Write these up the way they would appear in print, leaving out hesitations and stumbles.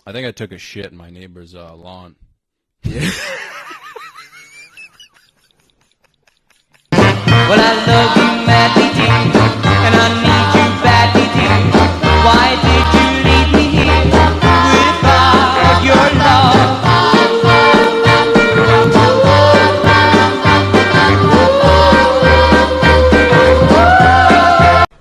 I think I took a shit in my neighbor's lawn. Well, I love you madly, dear, and I need you badly, dear. Why did you leave me here without your love?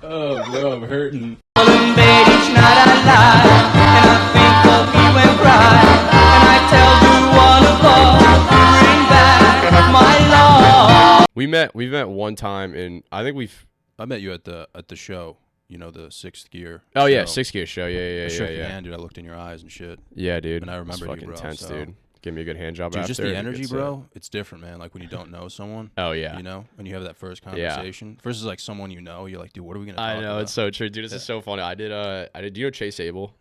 Oh, bro, I'm hurting. Well, in bed each night I lie, and I think of you and cry, and I tell you one of love, bring back my love. We met one time, and I think I met you at the show. You know, the Sixth Gear. Oh yeah, show. 6 Gear show. Yeah. I shook your hand, dude. I looked in your eyes and shit. Yeah, dude. And I remember fucking you, bro. Intense, so. dude. Give me a good hand job Dude, after. just the and energy, good bro. It's different, man. Like when you don't know someone. Oh yeah. You know, when you have that first conversation versus like someone you know. You're like, dude, what are we gonna talk about? I know, it's so true, dude. This is so funny. I did. Do you know Chase Abel?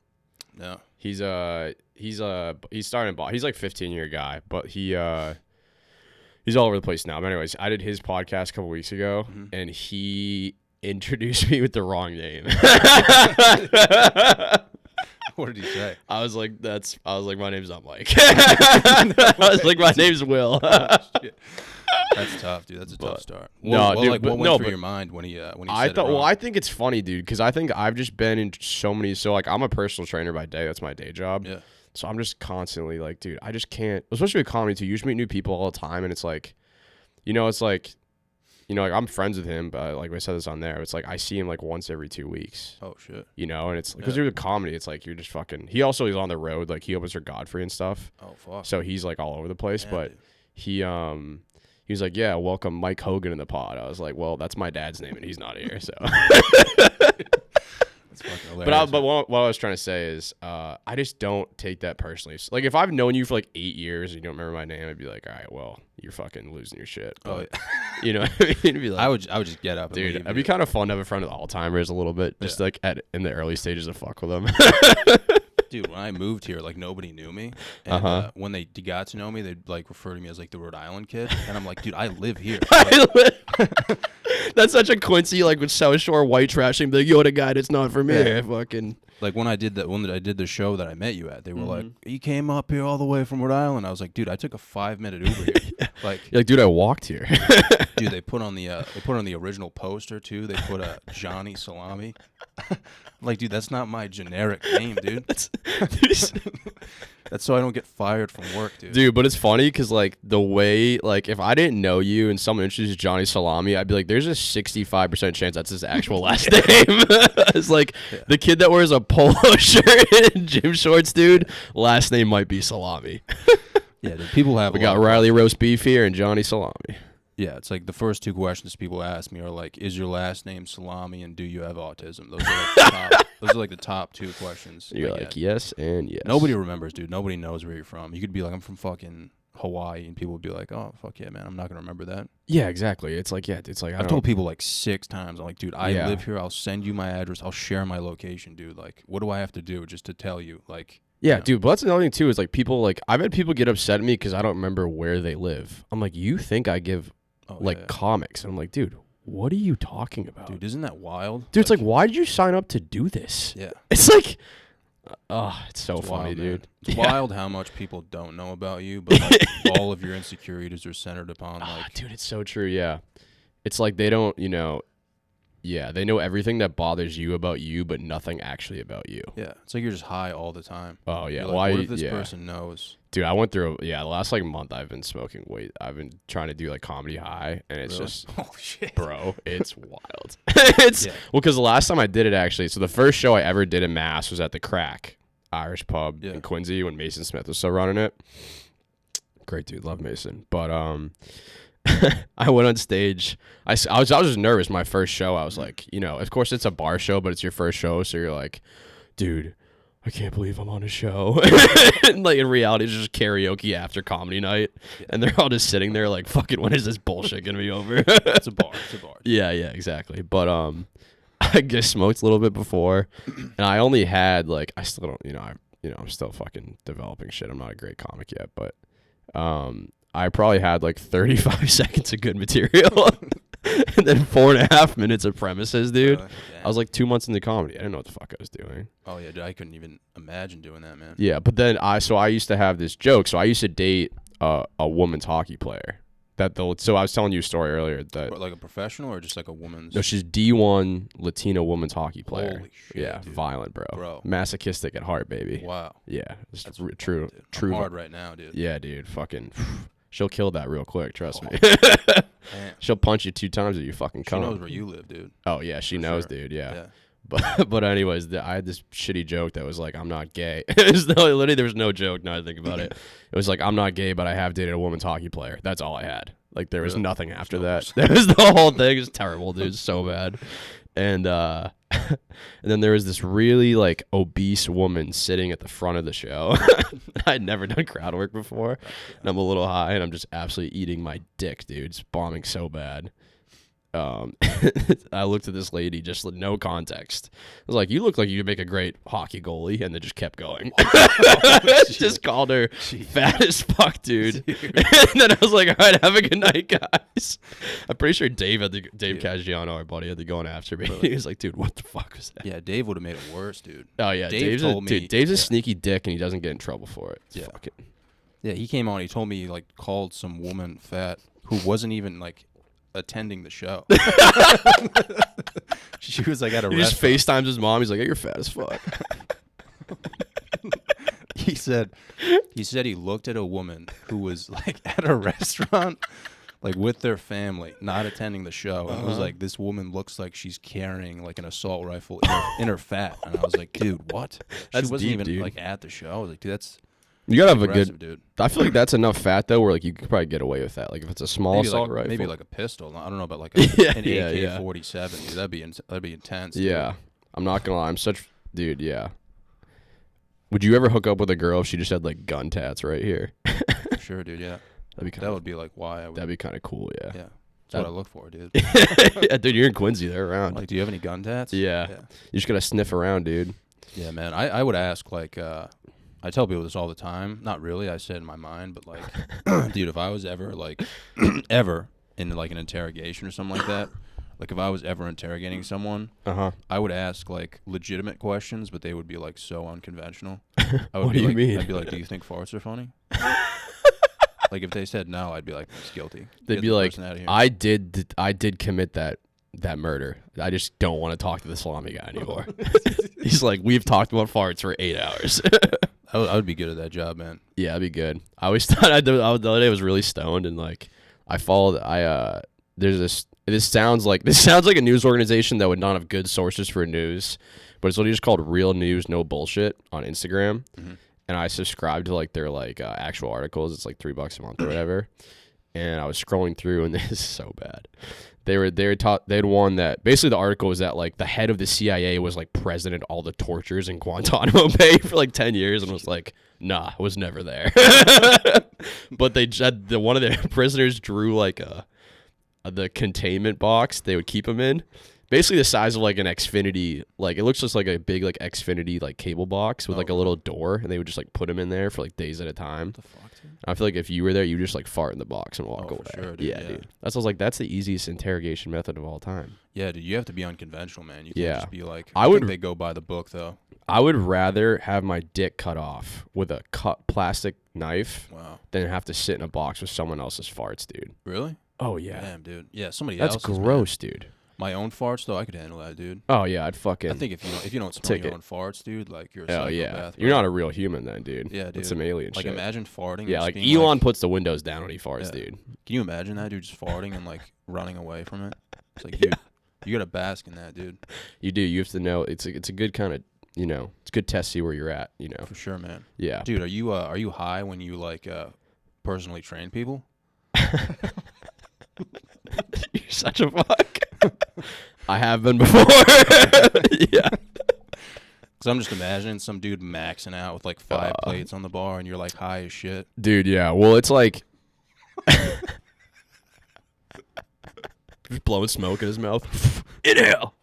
No. He's starting in Boston. He's like 15-year guy, but he's all over the place now. But anyways, I did his podcast a couple weeks ago, and he introduced me with the wrong name. What did he say? I was like, my name's not Mike. I was like, my name's Will. That's tough, dude. That's a tough start. No, dude, what went through your mind when he said it wrong? Well, I think it's funny, dude, because I think I've just been in so many. So like, I'm a personal trainer by day. That's my day job. Yeah. So I'm just constantly like, dude, I just can't. Especially with comedy too. You just meet new people all the time, and it's like, like I'm friends with him, but like I said this on there, it's like I see him like once every 2 weeks. Oh shit. And it's because you're with comedy, it's like you're just fucking. He also is on the road, like he opens for Godfrey and stuff. Oh fuck. So he's like all over the place, but dude. he was like, yeah, welcome Mike Hogan in the pod. I was like, well, that's my dad's name, and he's not here, so. That's fucking hilarious. But what I was trying to say is, I just don't take that personally. Like, if I've known you for like 8 years and you don't remember my name, I'd be like, all right, well, you're fucking losing your shit. But, you know what I mean? It'd be like, I would just get up and dude, leave, it'd be kind of fun to have a friend with Alzheimer's a little bit, just like in the early stages of fuck with them. Dude, when I moved here, like nobody knew me. And when they got to know me, they'd like refer to me as like the Rhode Island kid. And I'm like, dude, I live here. That's such a Quincy, like with South Shore white trashing, be like, yo, the guy that's not for me. Yeah. Fucking. Like when I did the show that I met you at, they were like, "You came up here all the way from Rhode Island." I was like, "Dude, I took a 5-minute Uber here." You're like, dude, I walked here. Dude, they put on the original poster too. They put a Johnny Salami. Like, dude, that's not my generic name, dude. That's so I don't get fired from work, dude. Dude, but it's funny because like the way, like if I didn't know you and someone introduced Johnny Salami, I'd be like, there's a 65% chance that's his actual last name. It's like the kid that wears a polo shirt and gym shorts, dude. Last name might be Salami. Yeah, dude, people have. We got Riley roast beef here and Johnny Salami. Yeah, it's like the first two questions people ask me are like, "Is your last name Salami and do you have autism?" Those are like the top. Those are like the top two questions. You're like, yes and yes. Nobody remembers, dude. Nobody knows where you're from. You could be like, "I'm from fucking Hawaii," and people would be like, "Oh, fuck yeah, man, I'm not gonna remember that." Yeah, exactly. It's like, it's like I've told people like 6 times. I'm like, "Dude, I live here. I'll send you my address. I'll share my location, dude. Like, what do I have to do just to tell you?" Like. Yeah, dude, but that's another thing too is like people like I've had people get upset at me because I don't remember where they live. I'm like, you think I give comics? And I'm like, dude, what are you talking about? Dude, isn't that wild? Dude, it's like, why did you sign up to do this? Yeah. It's like, it's so funny, wild, dude. It's wild how much people don't know about you, but like all of your insecurities are centered upon like. Dude, it's so true. Yeah, it's like they don't, Yeah, they know everything that bothers you about you, but nothing actually about you. Yeah, it's like you're just high all the time. Oh yeah, like, what if this person knows? Dude, I went through the last like month I've been smoking weed. I've been trying to do like comedy high, and it's just holy shit, bro, it's wild. Well, because the last time I did it actually, so the first show I ever did in Mass was at the Crack Irish Pub in Quincy when Mason Smith was still running it. Great dude, love Mason, but I went on stage. I was just nervous. My first show, I was like, of course it's a bar show, but it's your first show, so you're like, dude, I can't believe I'm on a show. And like in reality, it's just karaoke after comedy night, and they're all just sitting there like, fucking, when is this bullshit gonna be over? It's a bar. It's a bar. Yeah, exactly. But I just smoked a little bit before, and I only had like, I still don't, I'm still fucking developing shit. I'm not a great comic yet, but I probably had like 35 seconds of good material. And then 4.5 minutes of premises, dude. Really? I was like 2 months into comedy. I didn't know what the fuck I was doing. Oh yeah, dude, I couldn't even imagine doing that, man. Yeah, but then I used to have this joke. So I used to date a woman's hockey player. So I was telling you a story earlier that Like a professional or just like a woman's? no, she's D1 Latina woman's hockey player. Holy shit, yeah, dude. violent, bro. Masochistic at heart, baby. Wow. Yeah, it's That's true. dude. True. I'm hard right now, dude. Yeah, dude. Fucking, she'll kill that real quick. Trust me. Man. She'll punch you 2 times if you fucking She come. knows where you live, dude. Oh yeah, she knows, sure. dude. Yeah. Yeah. But anyways, I had this shitty joke that was like, I'm not gay. Literally, there was no joke. Now I think about it, it was like, I'm not gay, but I have dated a woman's hockey player. That's all I had. Like there was nothing after that. That was the whole thing. It was terrible, dude. So bad. And and then there was this really like obese woman sitting at the front of the show. I'd never done crowd work before, and I'm a little high, and I'm just absolutely eating my dick, dude. It's bombing so bad. I looked at this lady just with no context. I was like, "You look like you could make a great hockey goalie," and then just kept going. Just called her fat as fuck, dude. And then I was like, "All right, have a good night, guys." I'm pretty sure Dave Caggiano, our buddy, had to go on after me. He was like, "Dude, what the fuck was that?" Yeah, Dave would have made it worse, dude. Oh yeah, Dave's a sneaky dick, and he doesn't get in trouble for it. Yeah. Fucking. Yeah, he came on. He told me he like called some woman fat who wasn't even like attending the show. She was like at a He restaurant. just FaceTimes his mom. He's like, "Hey, you're fat as fuck." He said he looked at a woman who was like at a restaurant, like with their family, not attending the show, and it was like, this woman looks like she's carrying like an assault rifle in her fat, and I was like, dude, what? That's she wasn't deep, even dude. like at the show. I was like, dude, that's You gotta have a aggressive, good. dude. I feel like that's enough fat though, where like you could probably get away with that. Like if it's a small Maybe assault like, rifle, maybe like a pistol. I don't know about like Yeah, an yeah, AK-47. Dude, that'd be intense. Dude. yeah. I'm not gonna lie, I'm such dude. Yeah. Would you ever hook up with a girl if she just had like gun tats right here? Sure, dude. Yeah, That'd be that would be like why I would. that'd be kind of cool. Yeah. Yeah, that's what I look for, dude. Yeah, dude, you're in Quincy. They're around. Like, do you have any gun tats? Yeah. You just gotta sniff around, dude. Yeah, man. I would ask like I tell people this all the time. Not really. I say it in my mind, but like, dude, if I was ever like ever in like an interrogation or something like that, like if I was ever interrogating someone, I would ask like legitimate questions, but they would be like so unconventional. I would What be do you like, mean? I'd be like, do you think farts are funny? Like if they said no, I'd be like, it's guilty. They'd Get be this like, person outta here. I did commit that murder. I just don't want to talk to the salami guy anymore. He's like, we've talked about farts for 8 hours. I would be good at that job, man. Yeah, that'd be good. I always thought the other day I was really stoned and like there's this sounds like a news organization that would not have good sources for news, but it's literally just called Real News No Bullshit on Instagram. Mm-hmm. And I subscribe to like their like actual articles. It's like $3 a month or whatever. And I was scrolling through, and this is so bad. They had one that basically the article was that like the head of the CIA was like present at all the tortures in Guantanamo Bay for like 10 years, and was like, nah, was never there. But one of the prisoners drew like the containment box they would keep him in. Basically the size of like an Xfinity, like it looks just like a big like Xfinity like cable box with like a little door, and they would just like put him in there for like days at a time. What the fuck, dude? I feel like if you were there, you just like fart in the box and walk Oh, away. for sure, dude, yeah, dude. That's what I was like. That's the easiest interrogation method of all time. Yeah, dude, you have to be unconventional, man. You can't Yeah. just be like. I think would- they go by the book though. I would rather have my dick cut off with a cut plastic knife Wow. than have to sit in a box with someone else's farts, dude. Really? Oh yeah, Damn, dude. Yeah, somebody that's else's, man. gross, dude. My own farts though, I could handle that, dude. Oh yeah, I'd fucking. I think if you don't smell take your it. own farts, dude, like you're a Oh psychopath. yeah, bro. you're not a real human then, dude. Yeah, dude. It's some alien Like shit. imagine farting. Yeah, and like just being Elon puts the windows down when he farts, Yeah. dude. Can you imagine that, dude, just farting and like running away from it? It's like, dude, you gotta bask in that, dude. You do. You have to know. It's a good kind of, it's a good test to see where you're at. For sure, man. Yeah. Dude, are you high when you like personally train people? You're such a fuck. I have been before. Yeah. Because I'm just imagining some dude maxing out with like 5 plates on the bar, and you're like high as shit. Dude, yeah. Well, it's like just blowing smoke in his mouth. Inhale.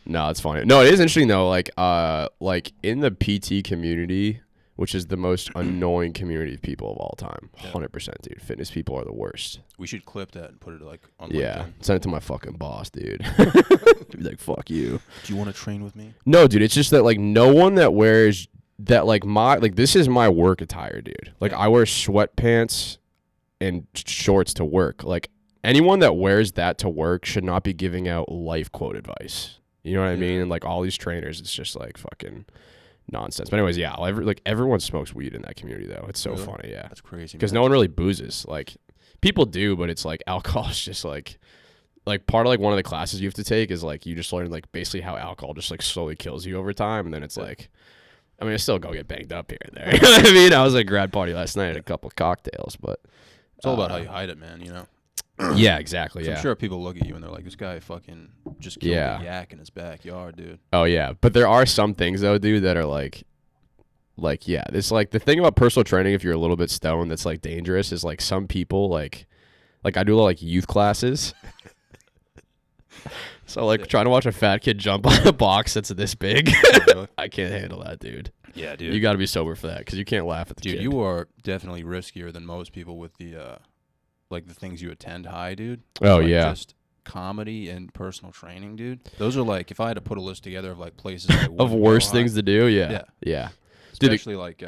No, it's funny. No, it is interesting though. Like in the PT community, which is the most annoying community of people of all time. 100%, dude. Fitness people are the worst. We should clip that and put it like on Yeah, LinkedIn. send it to my fucking boss, dude. Be like, fuck you. Do you want to train with me? No, dude. It's just that like no one that wears that like this is my work attire, dude. Like I wear sweatpants and shorts to work. Like anyone that wears that to work should not be giving out life quote advice. You know what I mean? And like all these trainers, it's just like fucking nonsense. But anyways, yeah, everyone smokes weed in that community though. It's so funny, yeah. That's crazy. Because no one really boozes. Like people do, but it's like alcohol is just like part of like one of the classes you have to take is like you just learn like basically how alcohol just like slowly kills you over time, and then it's like, I mean, I still go get banged up here and there. You know what I mean? I was at a grad party last night, had a couple of cocktails, but it's all about how you hide it, man. You know. Yeah, exactly. Yeah. I'm sure people look at you and they're like, "This guy fucking just killed a yak in his backyard, dude." Oh yeah, but there are some things though, dude, that are like yeah, it's like the thing about personal training. If you're a little bit stoned, that's like dangerous. Is like some people like I do like youth classes. So like trying to watch a fat kid jump on a box that's this big, I can't handle that, dude. Yeah, dude. You got to be sober for that because you can't laugh at the dude. kid. You are definitely riskier than most people with the like the things you attend high, dude. Oh like yeah. Just comedy and personal training, dude. Those are like if I had to put a list together of like places I of worst things to do. Yeah. Especially like,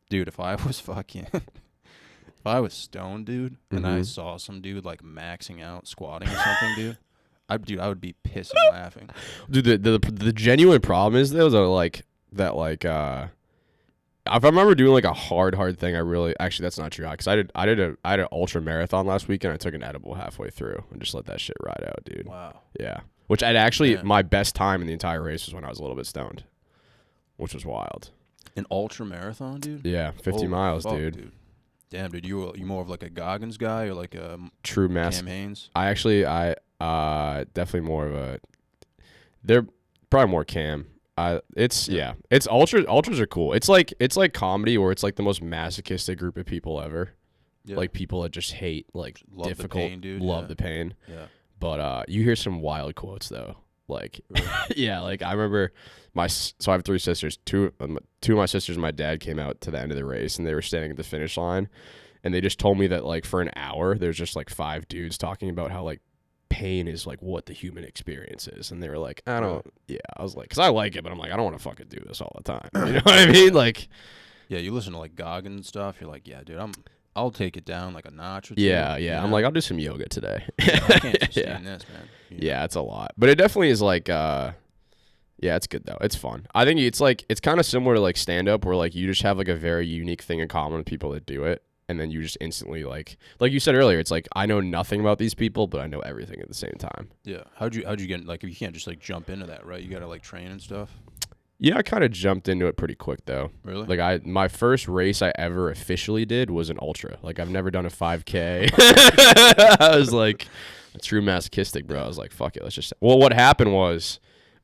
dude, if I was fucking, if I was stoned, dude, and I saw some dude like maxing out squatting or something, dude. I would be pissing laughing. Dude, the genuine problem is though if I remember doing like a hard thing, actually that's not true because I did an ultra marathon last week and I took an edible halfway through and just let that shit ride out, dude. Wow. Yeah. Which I'd actually my best time in the entire race was when I was a little bit stoned, which was wild. An ultra marathon, dude? Yeah, 50 miles, dude. Damn, dude, you more of like a Goggins guy or like a true mass Cam Haines? I definitely more of a. They're probably more Cam. It's ultras are cool. It's like comedy where it's like the most masochistic group of people ever. Yeah. Like people that just hate like love difficult, the pain, dude. love the pain. Yeah. But you hear some wild quotes though. Like yeah, like I remember so I have 3 sisters. Two of my sisters and my dad came out to the end of the race and they were standing at the finish line, and they just told me that like for an hour there's just like 5 dudes talking about how like pain is like what the human experience is, and they were like, I was like, because I like it, but I'm like, I don't want to fucking do this all the time. You know what I mean? Like, yeah, you listen to like Goggins stuff, you're like, yeah, dude, I'll take it down like a notch or two. Yeah. You know? I'm like, I'll do some yoga today. I can't sustain this, man. You know? Yeah, it's a lot, but it definitely is like, yeah, it's good though. It's fun. I think it's kind of similar to like stand up, where like you just have like a very unique thing in common with people that do it. And then you just instantly like you said earlier, it's like I know nothing about these people, but I know everything at the same time. Yeah. How'd you get like, if you can't just like jump into that, right? You gotta like train and stuff. Yeah, I kind of jumped into it pretty quick though. Really? Like my first race I ever officially did was an ultra. Like I've never done a 5K. I was like a true masochistic, bro. I was like, fuck it, let's just. Well, what happened was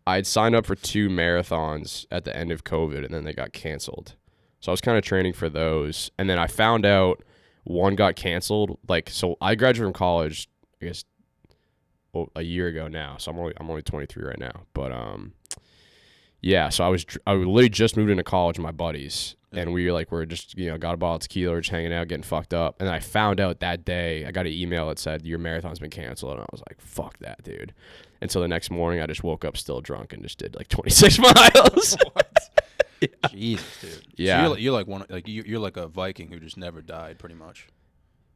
I'd signed up for 2 marathons at the end of COVID, and then they got canceled. So I was kind of training for those, and then I found out one got canceled. Like, so I graduated from college, I guess, a year ago now. So I'm only 23 right now. But yeah. So I literally just moved into college with my buddies, and we're just got a bottle of tequila, we're just hanging out, getting fucked up. And then I found out that day, I got an email that said your marathon's been canceled, and I was like, fuck that, dude. And so the next morning, I just woke up still drunk and just did like 26 miles. What? Yeah. Jesus, dude. Yeah. So you're like you're like a Viking who just never died, pretty much.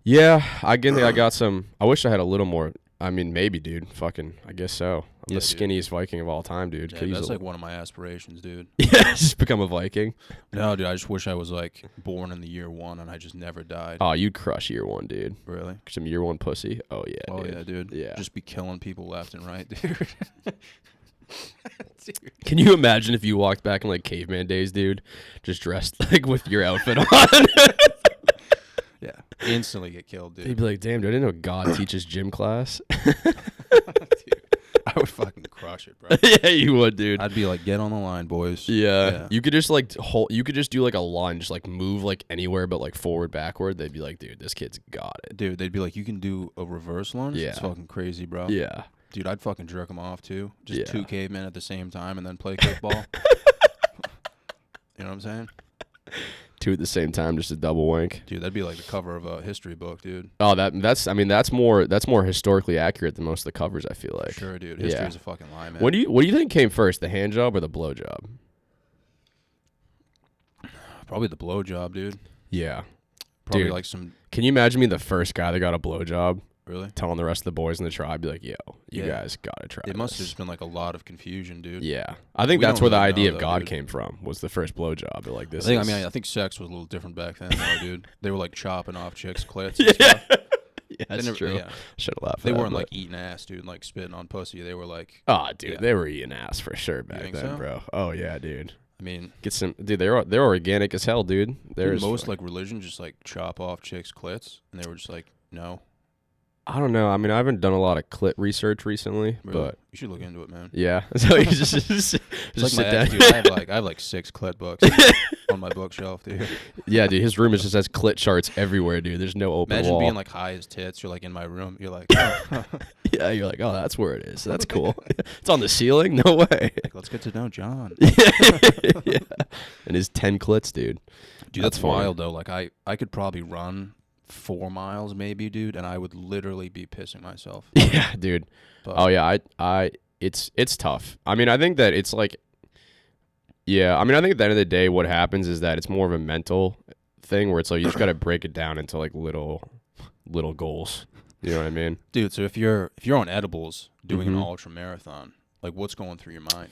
Yeah, I got some. I wish I had a little more. I mean, maybe, dude. Fucking, I guess so. I'm the skinniest Viking of all time, dude. Yeah, that's like one of my aspirations, dude. Yeah, just become a Viking. No, dude. I just wish I was like born in the year 1 and I just never died. Oh, you'd crush year 1, dude. Really? Some year 1 pussy. Oh yeah. Oh dude. yeah, dude. Yeah. Just be killing people left and right, dude. Can you imagine if you walked back in like caveman days, dude, just dressed like with your outfit on? Yeah, instantly get killed, dude. They'd be like, "Damn, dude, I didn't know God teaches gym class." Dude, I would fucking crush it, bro. Yeah, you would, dude. I'd be like, "Get on the line, boys." Yeah. You could just like you could just do like a lunge, like move like anywhere but like forward, backward. They'd be like, "Dude, this kid's got it." Dude, they'd be like, "You can do a reverse lunge." Yeah, it's fucking crazy, bro. Yeah. Dude, I'd fucking jerk them off too. Just 2 cavemen at the same time and then play kickball. You know what I'm saying? Two at the same time, just a double wank. Dude, that'd be like the cover of a history book, dude. Oh, that's more historically accurate than most of the covers, I feel like. Sure, dude. History's a fucking lie, man. What do you think came first, the hand job or the blow job? Probably the blow job, dude. Yeah. Probably Dude, like some. Can you imagine me the first guy that got a blow job? Really? Telling the rest of the boys in the tribe, be like, yo, you guys gotta try It must have this. just been like a lot of confusion, dude. Yeah. I think We that's don't where the really idea know, of though, God dude. came from, was the first blow job. Like, this I think sex was a little different back then, though, dude. They were like chopping off chicks' clits and stuff. Yeah, that's true. Yeah. Should have laughed. They at weren't that, like eating ass, dude, and like spitting on pussy. They were like, oh, dude, yeah. they were eating ass for sure back think then, so? bro. Oh, yeah, dude. I mean, Get some, dude. They're organic as hell, dude. There's most like religions just like chop off chicks' clits, and they were just like, no. I don't know. I mean, I haven't done a lot of clit research recently, Really? but You should look into it, man. yeah. So you just It's like sit my down. ex, dude. I have like 6 clit books on my bookshelf, dude. Yeah, dude. His room is just has clit charts everywhere, dude. There's no open Imagine wall. being like high as tits. You're like in my room. You're like, Yeah, you're like, oh, that's where it is. That's cool. It's on the ceiling. No way. like, let's get to know John. Yeah. And his 10 clits, dude. Dude, that's funny. wild though. Like I could probably run 4 miles maybe, dude, and I would literally be pissing myself. Yeah, dude. But, Oh yeah, it's tough. I mean, I think that it's like, yeah. I mean, I think at the end of the day, what happens is that it's more of a mental thing where it's like you just got to break it down into like little goals. You know what I mean? dude, so if you're on edibles doing Mm-hmm. an ultra marathon, like what's going through your mind?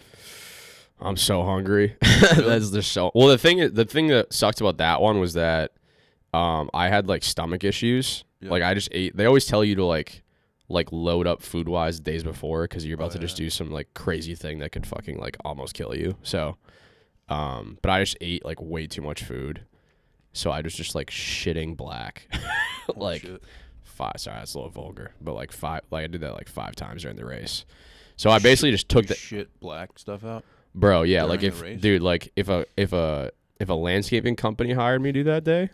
I'm so hungry. That's the show. Well, the thing that sucked about that one was that I had like stomach issues. Yeah. Like I just ate. They always tell you to like load up food wise days before because you're about to just do some like crazy thing that could fucking like almost kill you. So, but I just ate like way too much food, so I was just like shitting black, like shit. 5. Sorry, that's a little vulgar, but like 5. Like I did that like 5 times during the race. So I basically just took the shit black stuff out. bro. Yeah, during like the if race? dude, like if a landscaping company hired me to do that day,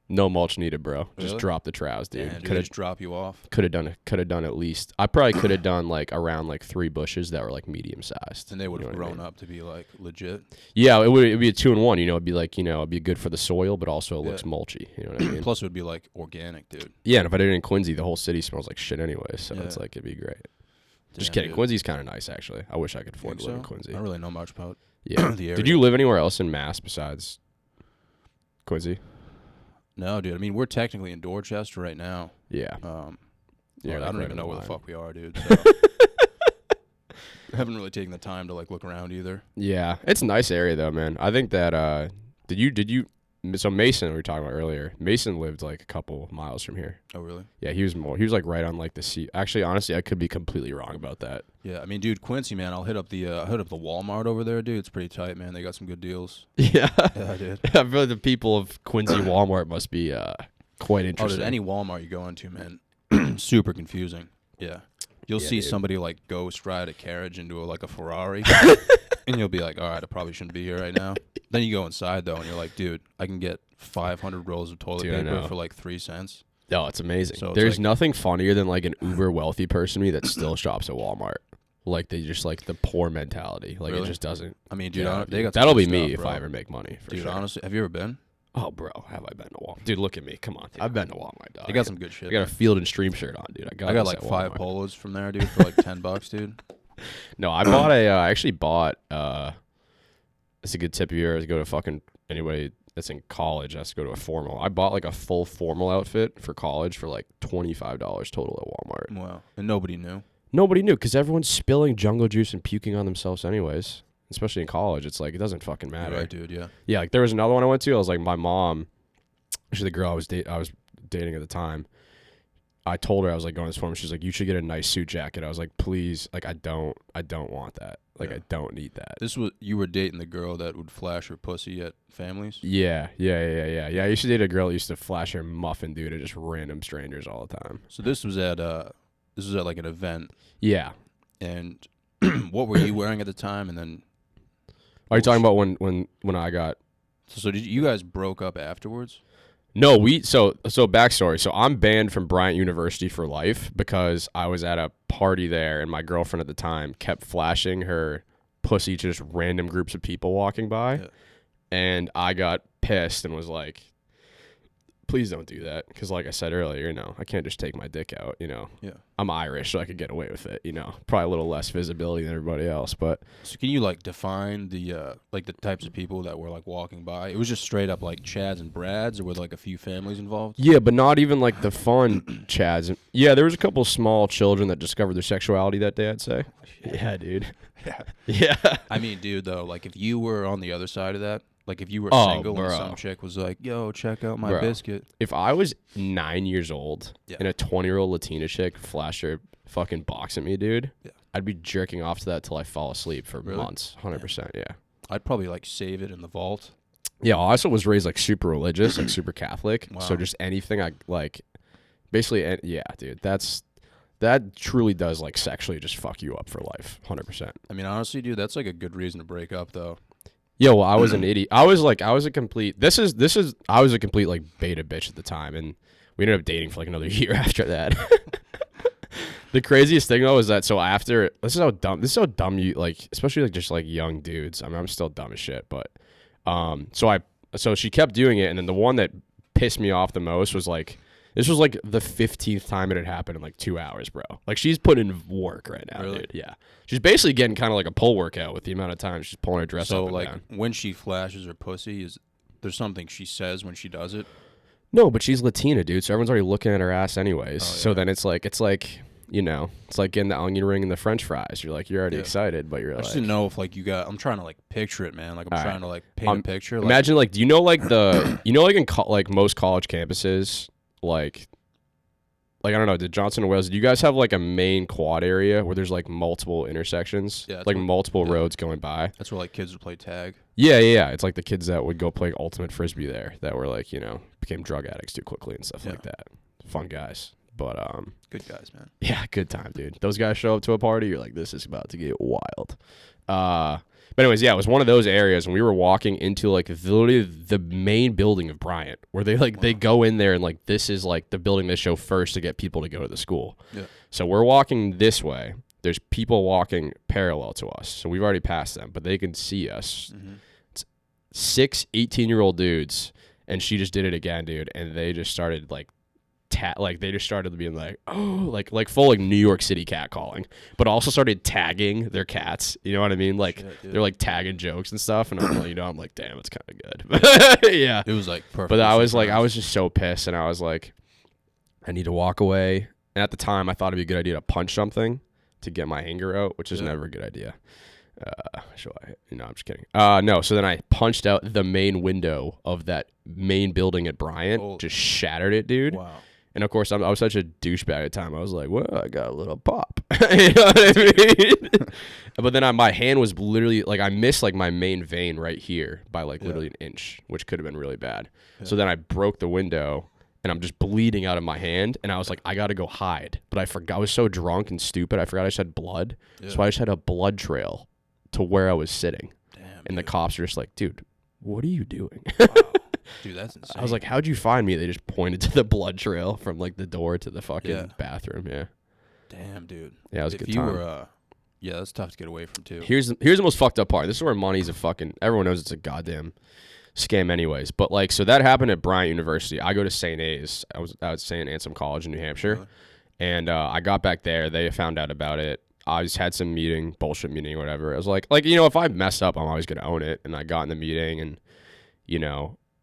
no mulch needed, bro. Just Really? drop the troughs, dude. And Could they have just drop you off. could have done at least. I probably could have done like around like 3 bushes that were like medium sized. And they would have you know what I grown mean? up to be like legit. Yeah, it'd be a 2-in-1. You know, it'd be like, you know, it'd be good for the soil, but also it looks Yeah. mulchy. You know what I mean? Plus, it would be like organic, dude. Yeah, and if I did it in Quincy, the whole city smells like shit anyway. So Yeah. it's like it'd be great. Just Damn, kidding. dude. Quincy's kind of nice, actually. I wish I could afford Think to live in so? Quincy. I don't really know much about Yeah. the area. Did you live anywhere else in Mass besides Quincy? No, dude. I mean, we're technically in Dorchester right now. Yeah. Yeah, like I don't right even on know the where the line. fuck we are, dude. So. I haven't really taken the time to like look around either. Yeah, it's a nice area though, man. I think that did you so Mason we were talking about earlier. Mason lived like a couple miles from here. Oh, really? Yeah, he was like right on like the sea. Actually, honestly, I could be completely wrong about that. Yeah, I mean, dude, Quincy, man, I'll hit up the Walmart over there, dude. It's pretty tight, man. They got some good deals. Yeah. Yeah, dude. I feel like the people of Quincy Walmart must be quite Oh, interesting. dude, any Walmart you go into, man, super confusing. Yeah. You'll see dude. somebody like ghost ride a carriage into like a Ferrari, and you'll be like, all right, I probably shouldn't be here right now. Then you go inside though, and you're like, dude, I can get 500 rolls of toilet Dude, I paper know. for like 3 cents. Oh, it's amazing. So it's There's like- nothing funnier than like an uber wealthy person to me that still shops at Walmart. Like they just like the poor mentality. Like Really? it just doesn't. I mean, dude, Yeah, they got some that'll good be me stuff, if bro. I ever make money. For Dude, sure. honestly, have you ever been? Oh, bro, have I been to Walmart? Dude, look at me. Come on. I've been to Walmart, dog. They got some good shit. I got a man. Field and Stream shirt on, dude. I got I got this like at 5 Walmart. polos from there, dude, for like $10, dude. No, I bought I actually bought, it's a good tip here is go to fucking, anybody that's in college has to go to a formal. I bought like a full formal outfit for college for like $25 total at Walmart. Wow, and nobody knew. Nobody knew because everyone's spilling jungle juice and puking on themselves anyways. Especially in college. It's like, it doesn't fucking matter. You're right, dude. Yeah. Yeah, like there was another one I went to. I was like, my mom, she's the girl I was dating at the time. I told her I was like going to this form. She's like, you should get a nice suit jacket. I was like, please, like I don't want that. Like Yeah. I don't need that. You were dating the girl that would flash her pussy at families. Yeah. I used to date a girl that used to flash her muffin, dude, at just random strangers all the time. So this was at like an event, Yeah. and what were you wearing at the time? And then, Are you talking about when I got? so did you guys broke up afterwards? No, so backstory. So I'm banned from Bryant University for life because I was at a party there and my girlfriend at the time kept flashing her pussy to just random groups of people walking by. Yeah. And I got pissed and was like, please don't do that. Because like I said earlier, I can't just take my dick out, Yeah. I'm Irish, so I could get away with it, Probably a little less visibility than everybody else, but. So can you like define the like the types of people that were like walking by? It was just straight up like Chads and Brads, or with like a few families involved? Yeah, but not even like the fun Chads. Yeah, there was a couple small children that discovered their sexuality that day, I'd say. Yeah, dude. Yeah. Yeah. I mean, dude, though, like if you were on the other side of that, like if you were single and some chick was like, yo, check out my biscuit. If I was 9 years old and a 20-year-old Latina chick flashed her fucking box at me, dude, I'd be jerking off to that till I fall asleep for months. 100%, yeah. I'd probably like save it in the vault. Yeah, I also was raised like super religious, like super Catholic. Wow. So just anything I like, basically, yeah, dude, that truly does like sexually just fuck you up for life. 100%. I mean, honestly, dude, that's like a good reason to break up, though. Yeah, well, I was an idiot. I was a complete like beta bitch at the time, and we ended up dating for like another year after that. The craziest thing though is that this is how dumb you like, especially like just like young dudes. I mean, I'm still dumb as shit, but so she kept doing it, and then the one that pissed me off the most was like, this was like the 15th time it had happened in like 2 hours, bro. Like she's putting in work right now, really? Dude. Yeah, she's basically getting kind of like a pull workout with the amount of time she's pulling her dress up. So like down. When she flashes her pussy, is there something she says when she does it? No, but she's Latina, dude. So everyone's already looking at her ass anyways. Oh, yeah. So then it's like it's like getting the onion ring and the French fries. You're already excited, but you're I just didn't know if like you got. I'm trying to like picture it, man. Like I'm trying to like paint a picture. Like, imagine like, do you know like like in like most college campuses, like I don't know, did Johnson and Wales, do you guys have like a main quad area where there's like multiple intersections, like multiple roads going by? That's where like kids would play tag. Yeah. It's like the kids that would go play ultimate frisbee there that were like, became drug addicts too quickly and stuff like that. Fun guys. But good guys, man. Yeah, good time, dude. Those guys show up to a party, you're like, this is about to get wild. But anyways, yeah, it was one of those areas, and we were walking into like literally the main building of Bryant, where they like they go in there and like this is like the building they show first to get people to go to the school. Yeah. So we're walking this way. There's people walking parallel to us, so we've already passed them, but they can see us. Mm-hmm. It's 6 18-year-old dudes, and she just did it again, dude, and they just started like. They just started being like, oh, like full like New York City cat calling, but also started tagging their cats. You know what I mean? Like they're like tagging jokes and stuff, and I'm like, damn, it's kind of good. Yeah, it was like perfect. But I was just so pissed, and I was like, I need to walk away. And at the time, I thought it'd be a good idea to punch something to get my anger out, which is never a good idea. I'm just kidding. No. So then I punched out the main window of that main building at Bryant, just shattered it, dude. Wow. And of course, I was such a douchebag at the time. I was like, well, I got a little pop. You know what I mean? But then my hand was literally, like, I missed, like, my main vein right here by, like, literally an inch, which could have been really bad. Yeah. So then I broke the window, and I'm just bleeding out of my hand. And I was like, I got to go hide. But I forgot. I was so drunk and stupid. I forgot I just had blood. Yeah. So I just had a blood trail to where I was sitting. Damn, and the cops are just like, dude, what are you doing? Wow. Dude, that's insane. I was like, how'd you find me? They just pointed to the blood trail from like the door to the fucking bathroom. Yeah. Damn, dude. Yeah, it was a good time. Yeah, that's tough to get away from too. Here's the most fucked up part. This is where money's a fucking, everyone knows it's a goddamn scam anyways. But like, so that happened at Bryant University. I go to St. A's. I was at St. Ansem College in New Hampshire. Really? And I got back there. They found out about it. I just had some bullshit meeting or whatever. I was like, if I mess up, I'm always going to own it. And I got in the meeting and,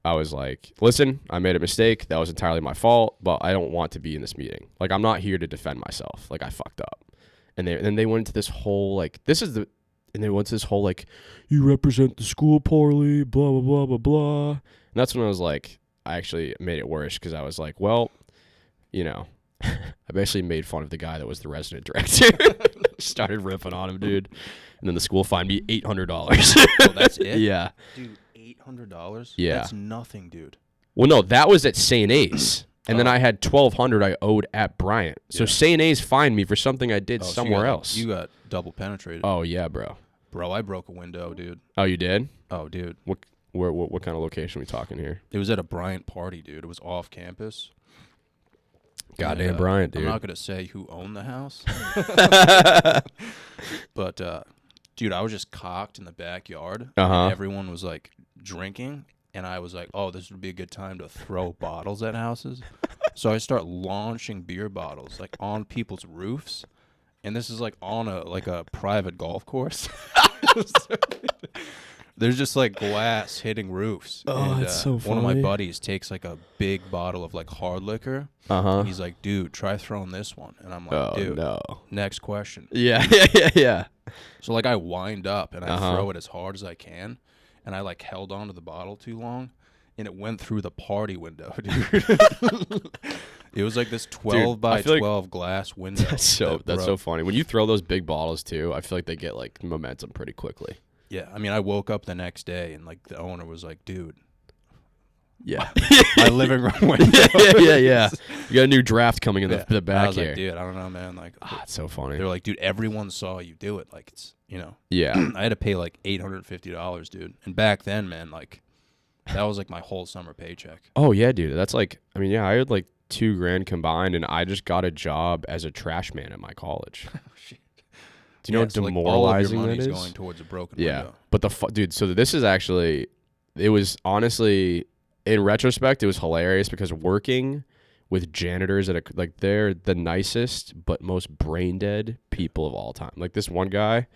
I was like, listen, I made a mistake. That was entirely my fault, but I don't want to be in this meeting. Like, I'm not here to defend myself. Like, I fucked up. And then they went into this whole, like, you represent the school poorly, blah, blah, blah, blah, blah. And that's when I was like, I actually made it worse because I was like, well, I basically made fun of the guy that was the resident director. Started ripping on him, dude. And then the school fined me $800. Oh, that's it? Yeah. Dude, $800? Yeah. That's nothing, dude. Well, no, that was at St. A's. And then I had $1,200 I owed at Bryant. So St. A's fined me for something I did somewhere else. You got double penetrated. Oh, yeah, bro. Bro, I broke a window, dude. Oh, you did? Oh, dude. What kind of location are we talking here? It was at a Bryant party, dude. It was off campus. Goddamn Bryant, dude. I'm not going to say who owned the house. But, dude, I was just cocked in the backyard. And everyone was, like, drinking. and I was like, oh, this would be a good time to throw bottles at houses. So I start launching beer bottles like on people's roofs, and this is like on a private golf course. There's just like glass hitting roofs. Oh, and, that's so funny. One of my buddies takes like a big bottle of like hard liquor. Uh-huh. He's like, dude, try throwing this one. And I'm like, Oh, dude, no. next question. Yeah. So like I wind up and I Uh-huh. throw it as hard as I can, and I like held onto the bottle too long, and it went through the party window, dude. It was like this 12 by 12 glass window. That's so funny. When you throw those big bottles too, I feel like they get like momentum pretty quickly. Yeah, I mean, I woke up the next day and like the owner was like, dude. Yeah. My living room window. Yeah. You got a new draft coming in the back I was here. like, dude, I don't know, man. Like, It's so funny. They're like, dude, everyone saw you do it. Like, it's, Yeah. I had to pay like $850, dude. And back then, man, like, that was like my whole summer paycheck. Oh yeah, dude. That's like, I mean, yeah, I had like $2,000 combined, and I just got a job as a trash man at my college. Oh, shit. Do you know how demoralizing that is? Going towards a broken yeah, window. but dude. So this is actually, it was honestly, in retrospect, it was hilarious because working with janitors at they're the nicest but most brain dead people of all time. Like this one guy,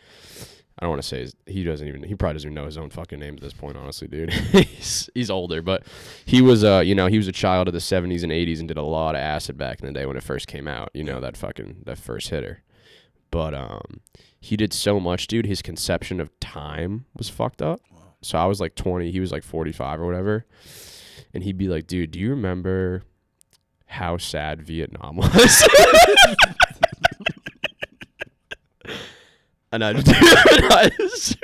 I don't want to say he probably doesn't even know his own fucking name at this point, honestly, dude. he's older, but he was he was a child of the 70s and 80s and did a lot of acid back in the day when it first came out. That first hitter. But he did so much, dude. His conception of time was fucked up. Wow. So I was like 20, he was like 45 or whatever. And he'd be like, dude, do you remember how sad Vietnam was? And I just,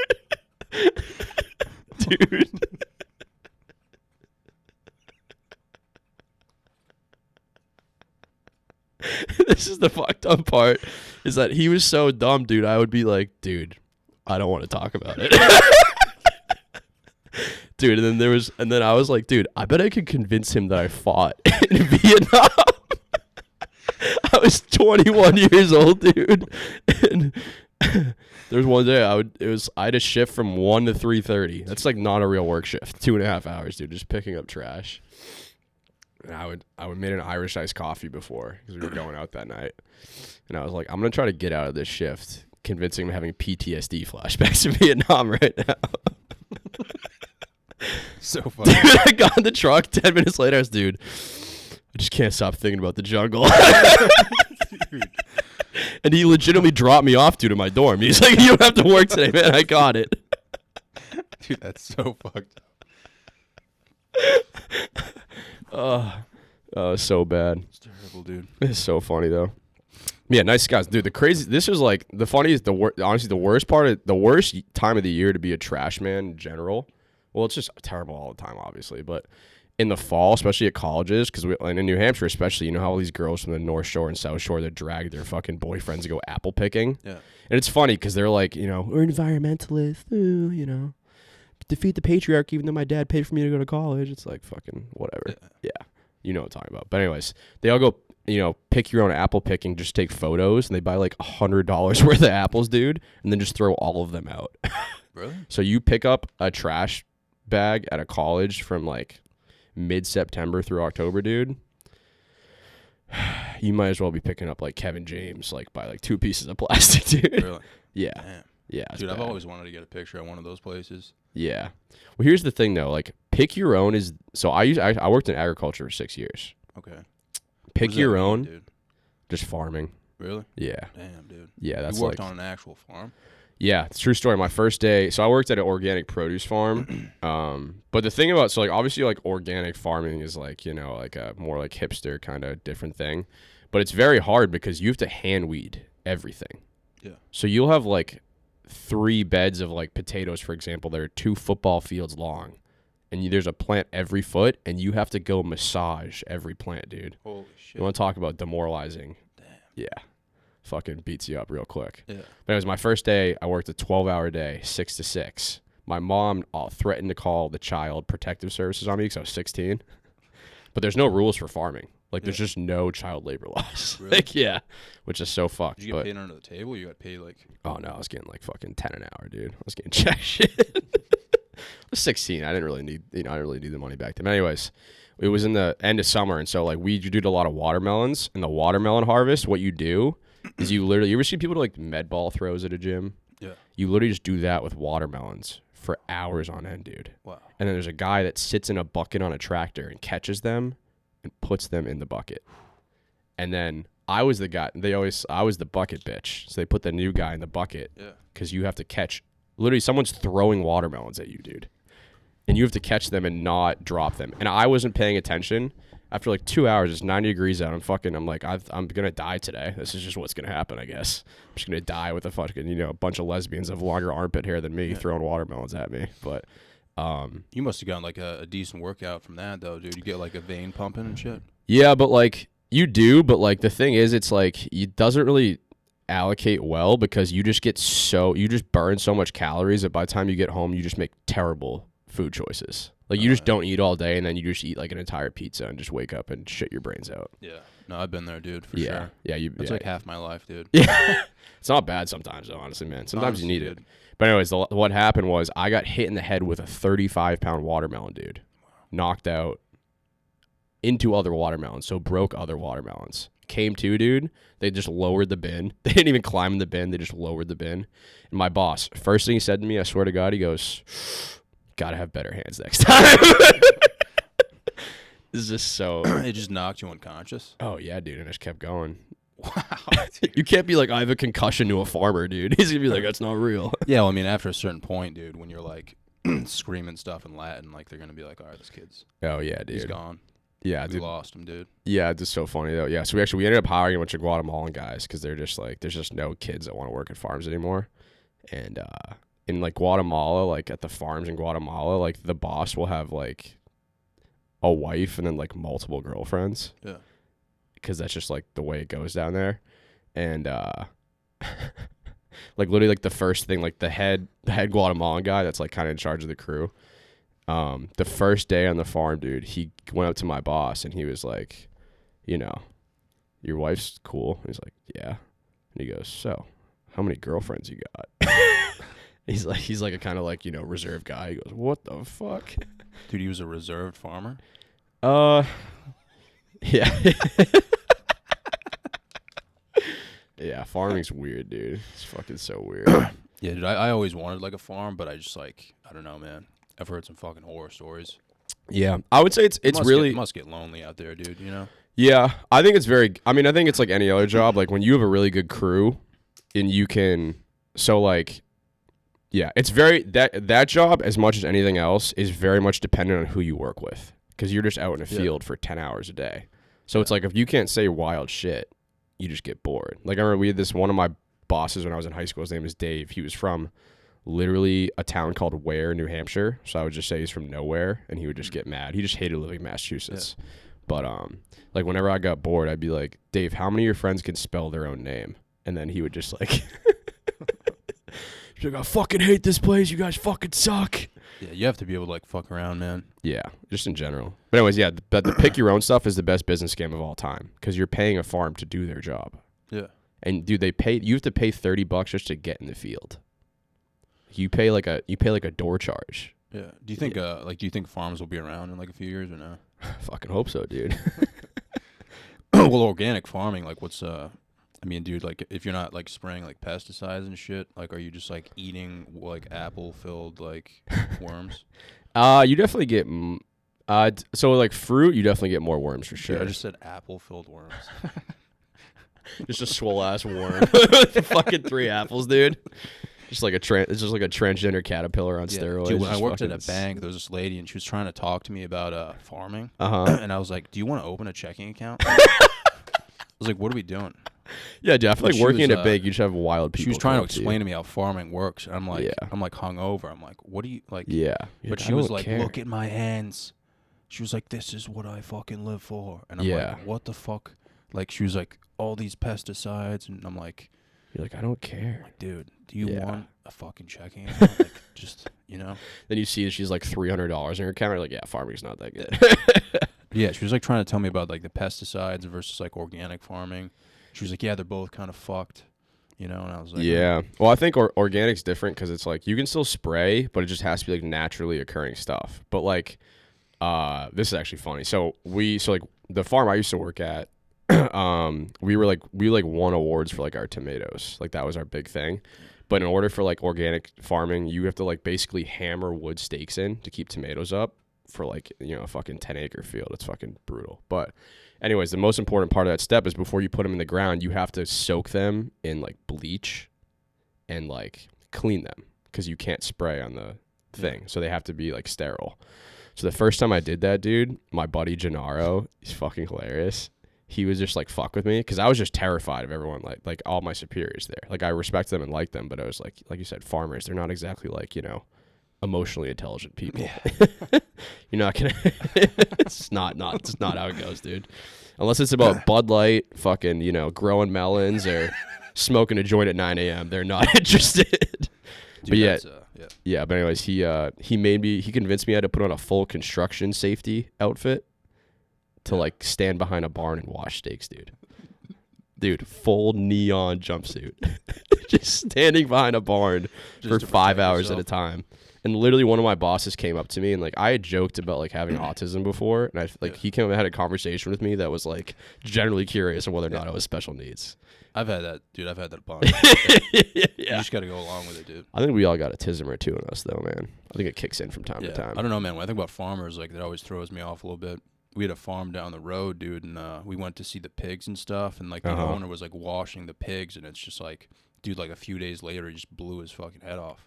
dude. This is the fucked up part, is that he was so dumb, dude. I would be like, dude, I don't want to talk about it. Dude, and then I was like, dude, I bet I could convince him that I fought in Vietnam. I was 21 years old, dude. And there was one day I had a shift from 1 to 3:30. That's like not a real work shift. 2.5 hours, dude, just picking up trash. And I would made an Irish iced coffee before because we were going out that night. And I was like, I'm gonna try to get out of this shift, convincing him having PTSD flashbacks to Vietnam right now. So funny. Dude, I got in the truck 10 minutes later. I was, dude, I just can't stop thinking about the jungle. Dude. And he legitimately dropped me off, dude, in my dorm. He's like, you don't have to work today, man. I got it. Dude, that's so fucked up. So bad. It's terrible, dude. It's so funny, though. Yeah, nice guys. Dude, this was like, the funniest, honestly, the worst time of the year to be a trash man in general. Well, it's just terrible all the time, obviously, but in the fall, especially at colleges, because in New Hampshire especially, you know how all these girls from the North Shore and South Shore, they drag their fucking boyfriends to go apple picking? Yeah. And it's funny because they're like, we're environmentalists, defeat the patriarchy even though my dad paid for me to go to college. It's like fucking whatever. Yeah. You know what I'm talking about. But anyways, they all go, pick your own apple picking, just take photos, and they buy like $100 worth of apples, dude, and then just throw all of them out. Really? So you pick up a trash bag at a college from like mid-September through October, dude, you might as well be picking up like Kevin James, like by like 2 pieces of plastic, dude. Really? Yeah. Damn. Yeah. Dude, I've always wanted to get a picture at one of those places. Yeah. Well, here's the thing though, like pick your own is, so I worked in agriculture for 6 years. Okay. Pick your mean, own, dude? just farming. Really? Yeah. Damn, dude. Yeah, that's you worked like, on an actual farm? yeah, it's a true story. My first day, so I worked at an organic produce farm. But the thing about, so like obviously like organic farming is like, like a more like hipster kind of different thing. But it's very hard because you have to hand weed everything. Yeah. So you'll have like 3 beds of like potatoes, for example, that are 2 football fields long. And there's a plant every foot, and you have to go massage every plant, dude. Holy shit. You want to talk about demoralizing? Damn. Yeah. Fucking beats you up real quick. Yeah. But it was my first day. I worked a 12-hour day, 6 to 6. My mom threatened to call the child protective services on me because I was 16. But there's no rules for farming. Like, there's just no child labor laws. Really? Like, yeah. Which is so fucked. Did you get paid under the table? You got paid like... Oh, no. I was getting like fucking 10 an hour, dude. I was getting jack shit. was 16. I didn't really need, I didn't really need the money back then. But anyways, it was in the end of summer, and so like we did a lot of watermelons. And the watermelon harvest, what you do is you ever see people do like med ball throws at a gym? Yeah. You literally just do that with watermelons for hours on end, dude. Wow. And then there's a guy that sits in a bucket on a tractor and catches them and puts them in the bucket. And then I was the guy. I was the bucket bitch. So they put the new guy in the bucket. Yeah. Because you have to catch. Literally, someone's throwing watermelons at you, dude. And you have to catch them and not drop them. And I wasn't paying attention. After like 2 hours, it's 90 degrees out. I'm like, I'm gonna die today. This is just what's gonna happen, I guess. I'm just gonna die with a fucking, a bunch of lesbians of longer armpit hair than me throwing watermelons at me. But you must have gotten like a decent workout from that, though, dude. You get like a vein pumping and shit. Yeah, but like you do. But like the thing is, it's like it doesn't really allocate well because you just burn so much calories that by the time you get home, you just make terrible food choices. Like you just don't eat all day, and then you just eat like an entire pizza and just wake up and shit your brains out. Yeah. No, I've been there, dude, for sure. Yeah, That's like half my life, dude. Yeah. It's not bad sometimes, though, honestly, man. Sometimes you need it. But anyways, what happened was I got hit in the head with a 35-pound watermelon, dude. Knocked out into other watermelons, so broke other watermelons. Came to, dude. They just lowered the bin. They didn't even climb in the bin. They just lowered the bin. And my boss, first thing he said to me, I swear to God, he goes, gotta have better hands next time. This is just so... It just knocked you unconscious? Oh, yeah, dude, and I just kept going. Wow. You can't be like, I have a concussion to a farmer, dude. He's gonna be like, that's not real. Yeah, well, I mean, after a certain point, dude, when you're like screaming stuff in Latin, like they're gonna be like, all right, this kid's... Oh, yeah, dude. He's gone. Yeah, we lost him, dude. Yeah, it's just so funny, though. Yeah, so we ended up hiring a bunch of Guatemalan guys because they're just like, there's just no kids that want to work at farms anymore. And in like Guatemala, like at the farms in Guatemala, like the boss will have like a wife and then like multiple girlfriends. Yeah. Because that's just like the way it goes down there. And like literally like the first thing, like the head Guatemalan guy that's like kind of in charge of the crew. The first day on the farm, dude, he went up to my boss and he was like, your wife's cool. He's like, yeah. And he goes, so how many girlfriends you got? He's like a kind of like, reserved guy. He goes, what the fuck? Dude, he was a reserved farmer? Yeah. Yeah, farming's weird, dude. It's fucking so weird. Yeah, dude, I always wanted like a farm, but I just like, I don't know, man. I've heard some fucking horror stories. Yeah, I would say it must get lonely out there, dude, Yeah, I think I think it's like any other job. Like when you have a really good crew and you can, so like, yeah, it's very, that job as much as anything else is very much dependent on who you work with because you're just out in a field for 10 hours a day. So it's like if you can't say wild shit, you just get bored. Like I remember we had one of my bosses when I was in high school, his name is Dave. He was from literally a town called Ware, New Hampshire. So I would just say he's from nowhere and he would just get mad. He just hated living in Massachusetts. Yeah. But like whenever I got bored, I'd be like, Dave, how many of your friends can spell their own name? And then he would just like, he's like, I fucking hate this place. You guys fucking suck. Yeah, you have to be able to like fuck around, man. Yeah, just in general. But anyways, yeah, the pick your own stuff is the best business game of all time because you're paying a farm to do their job. Yeah. And dude, you have to pay $30 just to get in the field. You pay like a door charge. Yeah. Do you think do you think farms will be around in like a few years or no? Fucking hope so, dude. Well, organic farming, like what's I mean, dude, like if you're not like spraying like pesticides and shit, like are you just like eating like apple-filled like worms? You definitely get so like fruit, you definitely get more worms for sure. Yeah, I just said apple-filled worms. Just a swole ass worm. Fucking 3 apples, dude. It's just like a transgender caterpillar on steroids. Dude, when I worked at a bank, there was this lady, and she was trying to talk to me about farming. And I was like, "Do you want to open a checking account?" I was like, "What are we doing?" Yeah, dude. I feel like working at a bank, you just have wild people. She was trying to explain to me how farming works, and I'm like, hungover. I'm like, "What do you like?" Yeah. But she was like, "Look at my hands." She was like, "This is what I fucking live for," and I'm like, "What the fuck?" Like, she was like, "All these pesticides," and I'm like. You're like, I don't care. I'm like, dude, do you want a fucking checking account? Like, just, Then you see that she's like $300 in her account. You're like, yeah, farming's not that good. Yeah, she was like trying to tell me about like the pesticides versus like organic farming. She was like, yeah, they're both kind of fucked. you know. And I was like, yeah. Well, I think organic's different because it's like you can still spray, but it just has to be like naturally occurring stuff. But like, this is actually funny. So like the farm I used to work at, we won awards for like our tomatoes. Like that was our big thing. But in order for like organic farming, you have to like basically hammer wood stakes in to keep tomatoes up for like, you know, a fucking 10-acre field. It's fucking brutal. But anyways, the most important part of that step is before you put them in the ground, you have to soak them in like bleach and like clean them because you can't spray on the thing. So they have to be like sterile. So the first time I did that, dude, my buddy Gennaro, he's fucking hilarious. He was just like fuck with me because I was just terrified of everyone, like all my superiors there. Like I respect them and like them, but I was like you said, farmers, they're not exactly like, you know, emotionally intelligent people. Yeah. You're not gonna it's not how it goes, dude. Unless it's about Bud Light, fucking, you know, growing melons or smoking a joint at 9 a.m. They're not interested. Dude, but yeah, but anyways, he convinced me I had to put on a full construction safety outfit to like stand behind a barn and wash steaks, dude, full neon jumpsuit, just standing behind a barn for 5 hours at a time. And literally one of my bosses came up to me and like I had joked about like having autism before, and he came up and had a conversation with me that was like generally curious on whether or not I was special needs. I've had that, dude. I've had that bunch. You just got to go along with it, dude. I think we all got a tism or two in us, though, man. I think it kicks in from time to time. I don't know, man. When I think about farmers, like, that always throws me off a little bit. We had a farm down the road, dude, and we went to see the pigs and stuff, and, like, the owner was, like, washing the pigs, and it's just, like, dude, like, a few days later, he just blew his fucking head off.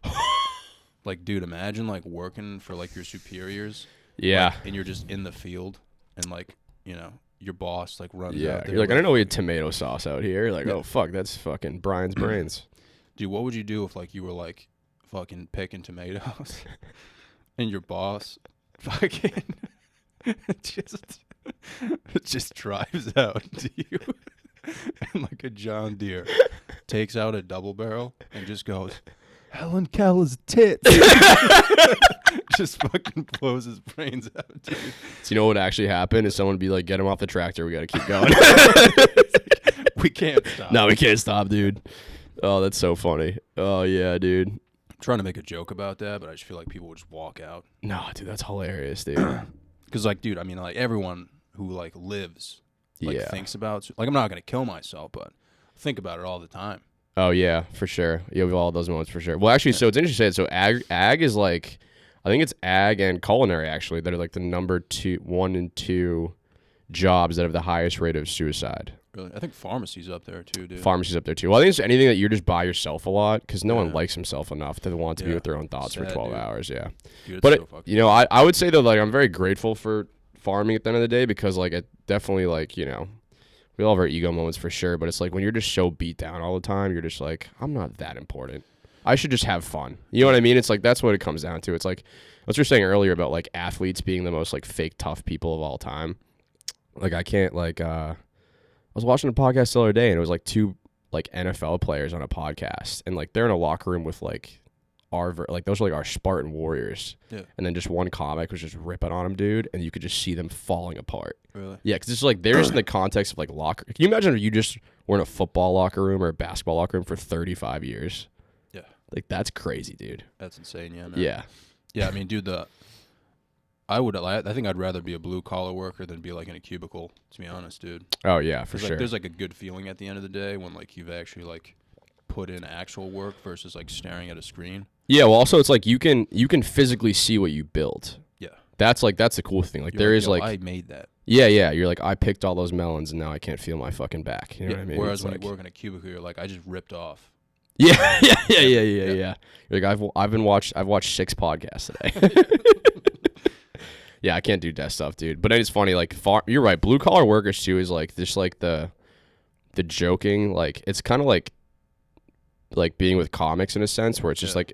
Like, dude, imagine, like, working for, like, your superiors. Yeah. Like, and you're just in the field, and, like, you know, your boss, like, runs out there. You're like, I didn't know we had tomato sauce out here. Like, oh, fuck, that's fucking Brian's brains. Dude, what would you do if, like, you were, like, fucking picking tomatoes, and your boss fucking just drives out to you and like a John Deere takes out a double barrel and just goes, Helen Keller's tits. Just fucking blows his brains out, dude. So you know what would actually happen is someone would be like, get him off the tractor, we gotta keep going. We can't stop. No, we can't stop, dude. Oh, that's so funny. Oh yeah, dude. I'm trying to make a joke about that, but I just feel like people would just walk out. No, dude, that's hilarious, dude. Because, like, dude, I mean, like, everyone who, like, lives, like, thinks about, like, I'm not going to kill myself, but I think about it all the time. Oh, yeah, for sure. Yeah, we have all those moments for sure. Well, actually, so it's interesting. So ag is, like, I think it's ag and culinary, actually, that are, like, the number 1 and 2 jobs that have the highest rate of suicide. Really? I think pharmacy's up there, too, dude. Pharmacy's up there, too. Well, I think it's anything that you're just by yourself a lot, because no one likes himself enough to want to be with their own thoughts for 12 hours, Dude, but, you know, I would say, though, like, I'm very grateful for farming at the end of the day, because, like, it definitely, like, you know, we all have our ego moments for sure, but it's like when you're just so beat down all the time, you're just like, I'm not that important. I should just have fun. You know what I mean? It's like, that's what it comes down to. It's like, what you were saying earlier about, like, athletes being the most, like, fake tough people of all time. Like, I can't, like, I was watching a podcast the other day, and it was like 2 like NFL players on a podcast, and like they're in a locker room with like those are like our Spartan warriors, and then just one comic was just ripping on them, dude, and you could just see them falling apart. Really? Yeah, because it's like they're just in the context of like locker. Can you imagine if you just were in a football locker room or a basketball locker room for 35 years? Yeah, like that's crazy, dude. That's insane. Yeah, man. Yeah. I mean, dude, I think I'd rather be a blue collar worker than be like in a cubicle, to be honest, dude. Oh yeah, for sure. Like, there's like a good feeling at the end of the day when like you've actually like put in actual work versus like staring at a screen. Yeah, well also it's like you can physically see what you built. Yeah. That's the cool thing. Like there is like I made that. Yeah, you're like, I picked all those melons and now I can't feel my fucking back. You know what I mean? Whereas when you work in a cubicle, you're like, I just ripped off. Yeah. You're like, I've watched 6 podcasts today. Yeah, I can't do desk stuff, dude. But it's funny, like you're right. Blue collar workers too is like just like the joking, like it's kind of like being with comics in a sense, where it's just like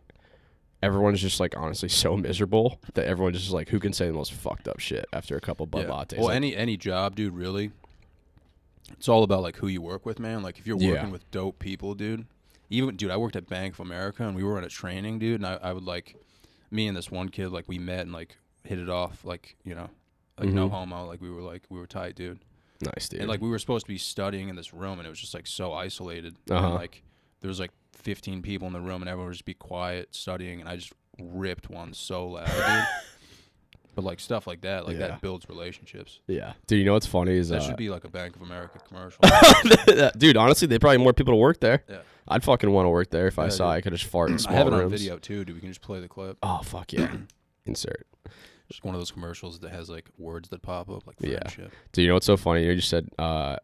everyone's just like honestly so miserable that everyone's just like, who can say the most fucked up shit after a couple Bud Lattes? Well, like, any job, dude, really. It's all about like who you work with, man. Like if you're working with dope people, dude. Even dude, I worked at Bank of America and we were on a training, dude, and I would like me and this one kid, like we met and like hit it off, like, you know, like no homo, like we were tight, dude. Nice, dude. And like we were supposed to be studying in this room and it was just like so isolated. Uh-huh. And like there was like 15 people in the room and everyone would just be quiet studying, and I just ripped one so loud, dude. But like stuff like that, that builds relationships. Yeah, dude. You know what's funny is that should be like a Bank of America commercial. Dude, honestly, they probably have more people to work there. Yeah, I'd fucking want to work there if I saw I could just fart in small I have it rooms. on video too, dude. We can just play the clip. Oh fuck yeah, insert. Just one of those commercials that has like words that pop up, like friendship. Dude, you know what's so funny? You just said I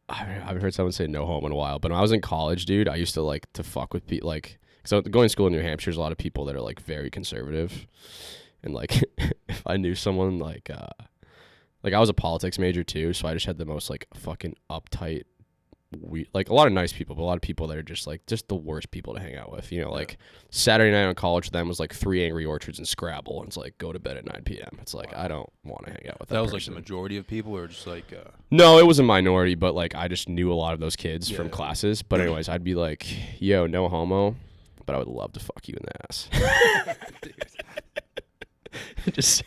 haven't heard someone say no homo in a while, but when I was in college, dude, I used to like to fuck with people like, because going to school in New Hampshire, there's a lot of people that are like very conservative. And like, if I knew someone like I was a politics major too, so I just had the most like fucking uptight, like a lot of nice people, but a lot of people that are just the worst people to hang out with. You know, like Saturday night on college with them was like 3 Angry Orchards and Scrabble, and it's like go to bed at 9 p.m. It's like I don't want to hang out with that. That was person. Like the majority of people, or just like. No, it was a minority, but like I just knew a lot of those kids from classes. But anyways, I'd be like, yo, no homo, but I would love to fuck you in the ass. just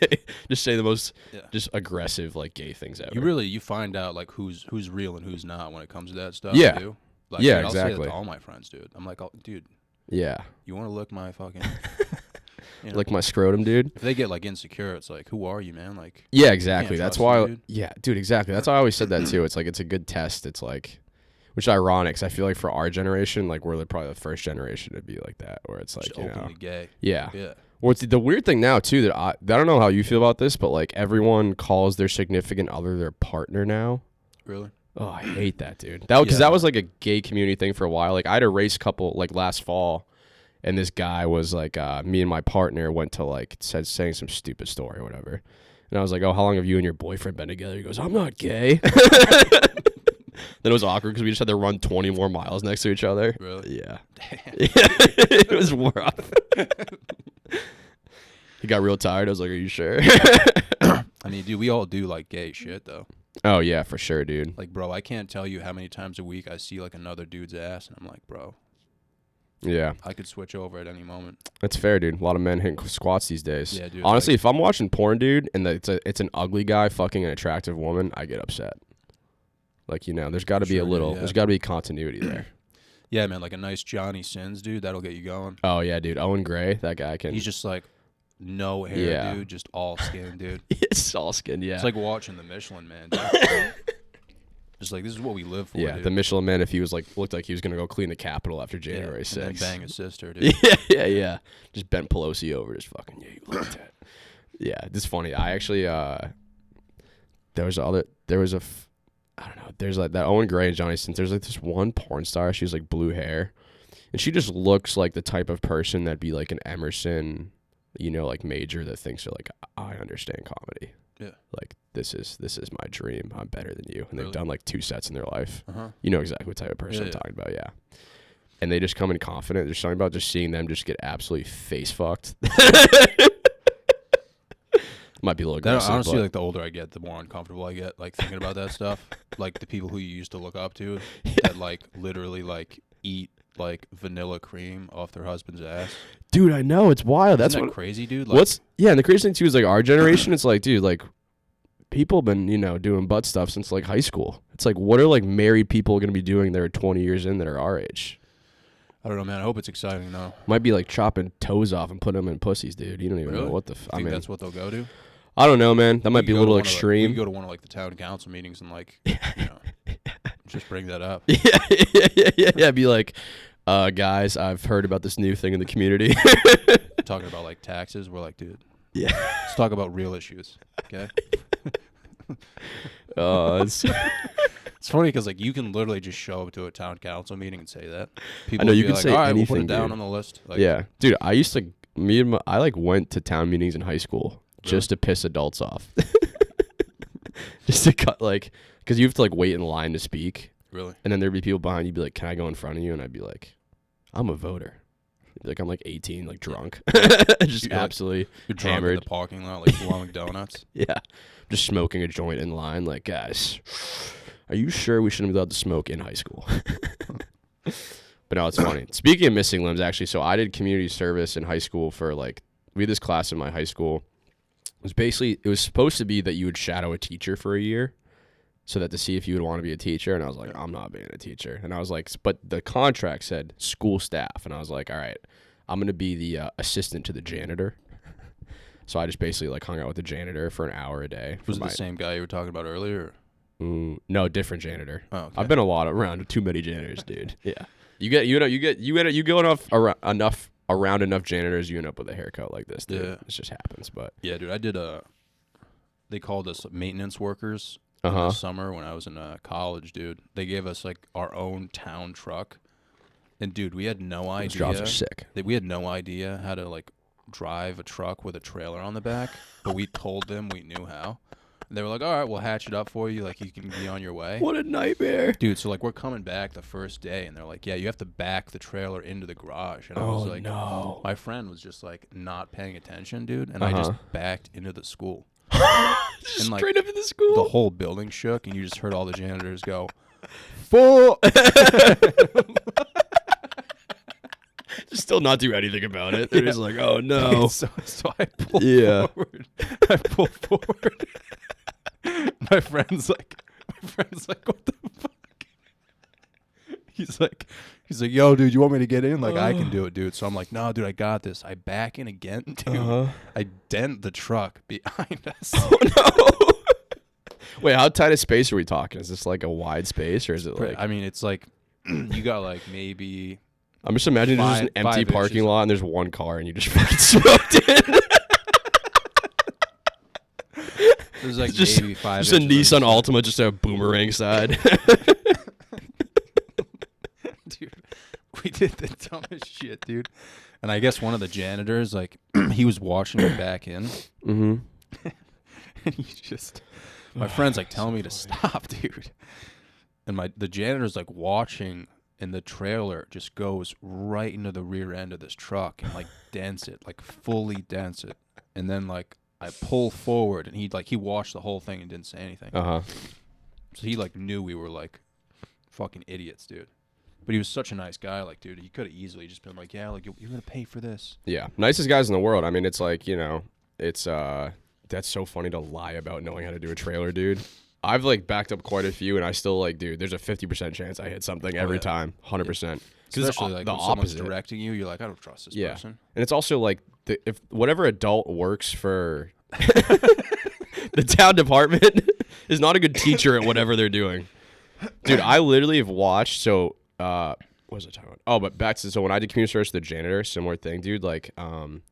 say the most just aggressive like gay things ever. You find out like who's real and who's not when it comes to that stuff. Yeah, too. Like, yeah, dude, I'll exactly. say that to all my friends, dude. I'm like, oh, dude. Yeah. You want to lick my fucking. Lick my scrotum, dude. If they get like insecure, it's like, who are you, man? Like. Yeah, exactly. That's why. You, dude. Yeah, dude. Exactly. That's why I always said that too. It's like it's a good test. It's like. Which is ironic, 'cause I feel like for our generation, like we're probably the first generation to be like that, where it's like, just you openly know, gay. Yeah. Yeah. Well, it's the weird thing now too that I don't know how you feel about this, but like everyone calls their significant other their partner now. Really? Oh, I hate that, dude. That was like a gay community thing for a while. Like I had a race couple like last fall, and this guy was like, me and my partner went to like saying some stupid story or whatever, and I was like, oh, how long have you and your boyfriend been together? He goes, I'm not gay. Then it was awkward because we just had to run 20 more miles next to each other. Really? Yeah. Damn. It was rough. He got real tired. I was like, are you sure? I mean, dude, we all do like gay shit though. Oh yeah, for sure, dude. Like, bro, I can't tell you how many times a week I see like another dude's ass, and I'm like, bro. Yeah. I could switch over at any moment. That's fair, dude. A lot of men hitting squats these days. Yeah, dude. Honestly, if I'm watching porn, dude, and it's an ugly guy fucking an attractive woman, I get upset. Like, you know, there's got to be there's got to be continuity there. Yeah, man, like a nice Johnny Sins, dude, that'll get you going. Oh, yeah, dude. Owen Gray, that guy can. He's just like no hair, dude, just all skin, dude. It's all skin, yeah. It's like watching the Michelin Man, dude. Just like, this is what we live for, yeah, dude. the Michelin Man, if he was like, looked like he was going to go clean the Capitol after January 6th. And then bang his sister, dude. Yeah. Just bent Pelosi over, just fucking, yeah, you look at that. Yeah, this is funny. I actually, I don't know. There's like that Owen Gray and Johnny Sins. There's like this one porn star. She has like blue hair, and she just looks like the type of person that'd be like an Emerson, you know, like major that thinks they're like, I understand comedy. Yeah. Like this is my dream. I'm better than you. And Really? they've done like 2 sets in their life. Uh-huh. You know exactly what type of person I'm talking about. Yeah. And they just come in confident. There's something about just seeing them just get absolutely face fucked. Might be a little aggressive. Honestly, like the older I get, the more uncomfortable I get, like thinking about that stuff. Like the people who you used to look up to that like literally like eat like vanilla cream off their husband's ass. Dude, I know, it's wild. Isn't that crazy, dude? Like, and the crazy thing too is like our generation, it's like, dude, like people have been, you know, doing butt stuff since like high school. It's like, what are like married people going to be doing that are 20 years in that are our age? I don't know, man. I hope it's exciting though. Might be like chopping toes off and putting them in pussies, dude. You don't even know what the I mean, that's what they'll go to. I don't know, man. That might be a little extreme. You go to one of like the town council meetings and like, you know, just bring that up. Yeah. Be like, guys, I've heard about this new thing in the community. Talking about like taxes, we're like, dude. Yeah. Let's talk about real issues, okay? It's funny because like you can literally just show up to a town council meeting and say that. People I know will you be can like, say all right, anything, we'll put it down dude. on the list. Like, yeah, dude. I used to I like went to town meetings in high school just to piss adults off. Just to cut like, because you have to like wait in line to speak. Really? And then there'd be people behind you be like, can I go in front of you? And I'd be like, I'm a voter. Like I'm like 18, like drunk. Just You're absolutely You're drunk hammered. in the parking lot, like blowing donuts. Yeah. Just smoking a joint in line. Like, guys, are you sure we shouldn't be allowed to smoke in high school? But no, it's funny. Speaking of missing limbs, actually, so I did community service in high school for like, we had this class in my high school. It was supposed to be that you would shadow a teacher for a year. so that to see if you would want to be a teacher. And I was like, I'm not being a teacher. And I was like, but the contract said school staff. And I was like, all right, I'm going to be the assistant to the janitor. So I just basically like hung out with the janitor for an hour a day. Was it the same guy you were talking about earlier? No, different janitor. Oh, okay. I've been around too many janitors, dude. Yeah. You go around enough janitors, you end up with a haircut like this, dude. Yeah. It just happens, but. Yeah, dude, I did they called us maintenance workers in the summer when I was in college, dude. They gave us like our own town truck. And dude, we had no idea. Those jobs are sick. We had no idea how to like drive a truck with a trailer on the back, but we told them we knew how. And they were like, all right, we'll hatch it up for you. Like, you can be on your way. What a nightmare. Dude, so, like, we're coming back the first day, and they're like, yeah, you have to back the trailer into the garage. And I was like, no. My friend was just, like, not paying attention, dude, and I just backed into the school. Just and, like, straight up in the school? The whole building shook, and you just heard all the janitors go, full. Just still not do anything about it. They're just like, oh, no. So I pulled forward. I pulled forward. My friend's like, what the fuck? He's like, yo, dude, you want me to get in? Like, I can do it, dude. So I'm like, no, dude, I got this. I back in again, dude. I dent the truck behind us. Oh, no. Wait, how tight a space are we talking? Is this like a wide space, or is it like? I mean, it's like, you got like maybe. I'm just imagining there's just an empty parking lot and there's one car and you just fucking smoked in. There's like maybe 5 just a Nissan Altima, just a boomerang side. Dude, we did the dumbest shit, dude. And I guess one of the janitors, like, he was washing it back in. Mm-hmm. And he just, my friend's like telling me to stop, dude. And the janitor's like watching, and the trailer just goes right into the rear end of this truck and like dents it, like fully dents it. And then like I pull forward, and he washed the whole thing and didn't say anything. So he like knew we were like fucking idiots, dude. But he was such a nice guy, like, dude, he could have easily just been like, yeah, like you're gonna pay for this. Yeah, nicest guys in the world. I mean, it's like, you know, it's that's so funny to lie about knowing how to do a trailer, dude. I've like backed up quite a few, and I still like, dude, there's a 50% chance I hit something every time, 100%. Because especially like the when opposite. Someone's directing you, you're like, I don't trust this person. And it's also like if whatever adult works for the town department is not a good teacher at whatever they're doing. Dude, I literally have watched. So what was I talking about? Oh, but back to, so when I did community service, the janitor, similar thing, dude. Like one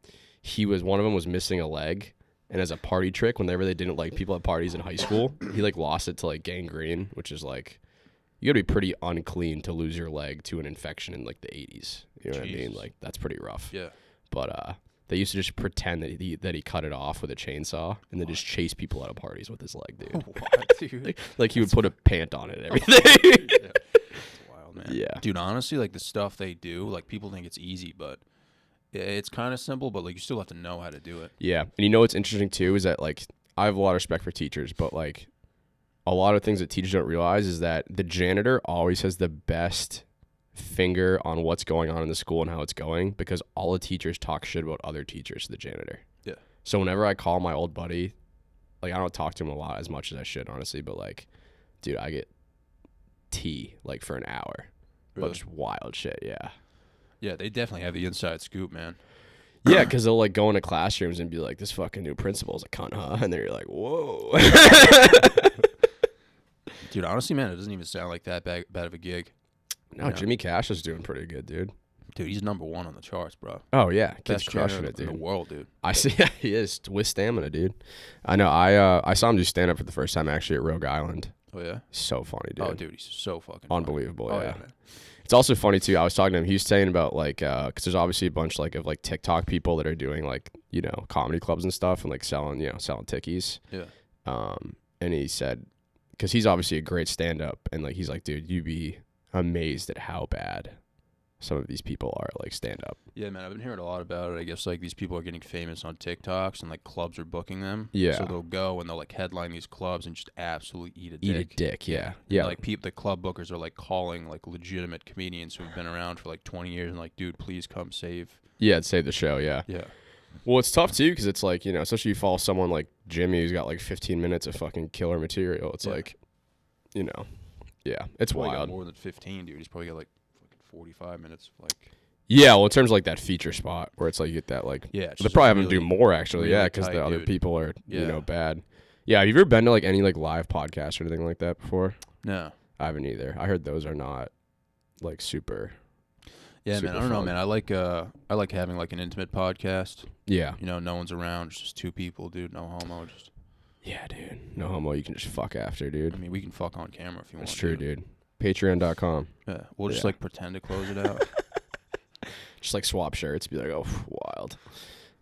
of them was missing a leg. And as a party trick, whenever they didn't like people at parties in high school, he like lost it to like gangrene, which is like, you gotta be pretty unclean to lose your leg to an infection in like the 80s. You know what I mean? Like, that's pretty rough. Yeah. But they used to just pretend that he cut it off with a chainsaw and then just chase people out of parties with his leg, dude. What, dude? Like he would put a pant on it and everything. Yeah. It's wild, man. Yeah. Dude, honestly, like the stuff they do, like people think it's easy, but it's kind of simple, but like you still have to know how to do it. Yeah. And you know what's interesting too is that like I have a lot of respect for teachers, but like a lot of things that teachers don't realize is that the janitor always has the best finger on what's going on in the school and how it's going, because all the teachers talk shit about other teachers to the janitor. Yeah. So whenever I call my old buddy, like I don't talk to him a lot as much as I should, honestly, but like, dude, I get tea like for an hour. Really? But just wild shit, yeah. Yeah, they definitely have the inside scoop, man. Yeah, because they'll like go into classrooms and be like, this fucking new principal's a cunt, huh? And then you're like, whoa. Dude, honestly, man, it doesn't even sound like that bad of a gig. No, you know? Jimmy Cash is doing pretty good, dude. Dude, he's #1 on the charts, bro. Oh, yeah. Kid's crushing it, dude. In the world, dude. I see. He is with stamina, dude. I know. I saw him do stand-up for the first time, actually, at Rogue Island. Oh, yeah? So funny, dude. Oh, dude, he's so fucking unbelievable, funny. Yeah. Oh, yeah, man. It's also funny, too. I was talking to him. He was saying about, like, because there's obviously a bunch, like, of, like, TikTok people that are doing, like, you know, comedy clubs and stuff and, like, selling tickies. Yeah. And he said, because he's obviously a great stand-up, and, like, he's like, dude, you'd be amazed at how bad some of these people are at, like, stand-up. Yeah, man, I've been hearing a lot about it. I guess, like, these people are getting famous on TikToks, and, like, clubs are booking them. Yeah. So they'll go, and they'll, like, headline these clubs and just absolutely eat a dick. Eat a dick, yeah. Yeah. Like, the club bookers are, like, calling, like, legitimate comedians who have been around for, like, 20 years and, like, dude, please come save. Yeah, save the show, yeah. Yeah. Well, it's tough, too, because it's, like, you know, especially you follow someone like Jimmy who's got, like, 15 minutes of fucking killer material. It's like, you know, yeah, it's Probably got wild. more than 15, dude. He's probably got like fucking 45 minutes. Like, Yeah, well, in terms of like that feature spot where it's like you get that like, yeah, it's they just probably have him really, do more actually. really Yeah, because tight, the other dude. people are you Yeah. know bad. Yeah, have you ever been to like any like live podcasts or anything like that before? No. I haven't either. I heard those are not like super. Yeah, super man. I don't know, fun. man. I like having like an intimate podcast. Yeah. You know, no one's around. It's just two people, dude. No homo. Just. Yeah, dude. No homo. You can just fuck after, dude. I mean, we can fuck on camera if you want. That's true, dude. Patreon.com. Yeah, we'll just Yeah. like pretend to close it out. Just like swap shirts. Be like, oh, wild.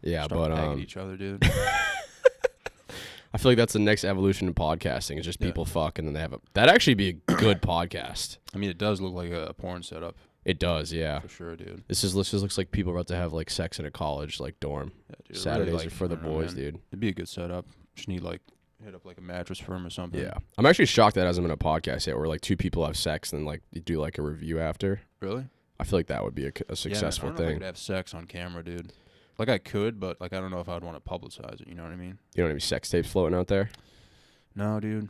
Yeah, Start but pegging each other, dude. I feel like that's the next evolution of podcasting. Is just people fuck and then they have a. That'd actually be a good podcast. I mean, it does look like a porn setup. It does, yeah. For sure, dude. This looks like people are about to have like sex in a college like dorm. Yeah, dude. Saturdays really, are for the I don't know, boys, man. dude. It'd be a good setup. Just need like hit up like a mattress firm or something. Yeah, I'm actually shocked that hasn't been a podcast yet, where like two people have sex and then like you do like a review after. Really? I feel like that would be a successful yeah, man, I don't know if I thing. could have sex on camera, dude. Like I could, but like I don't know if I'd want to publicize it. You know what I mean? You don't have any sex tapes floating out there? No, dude.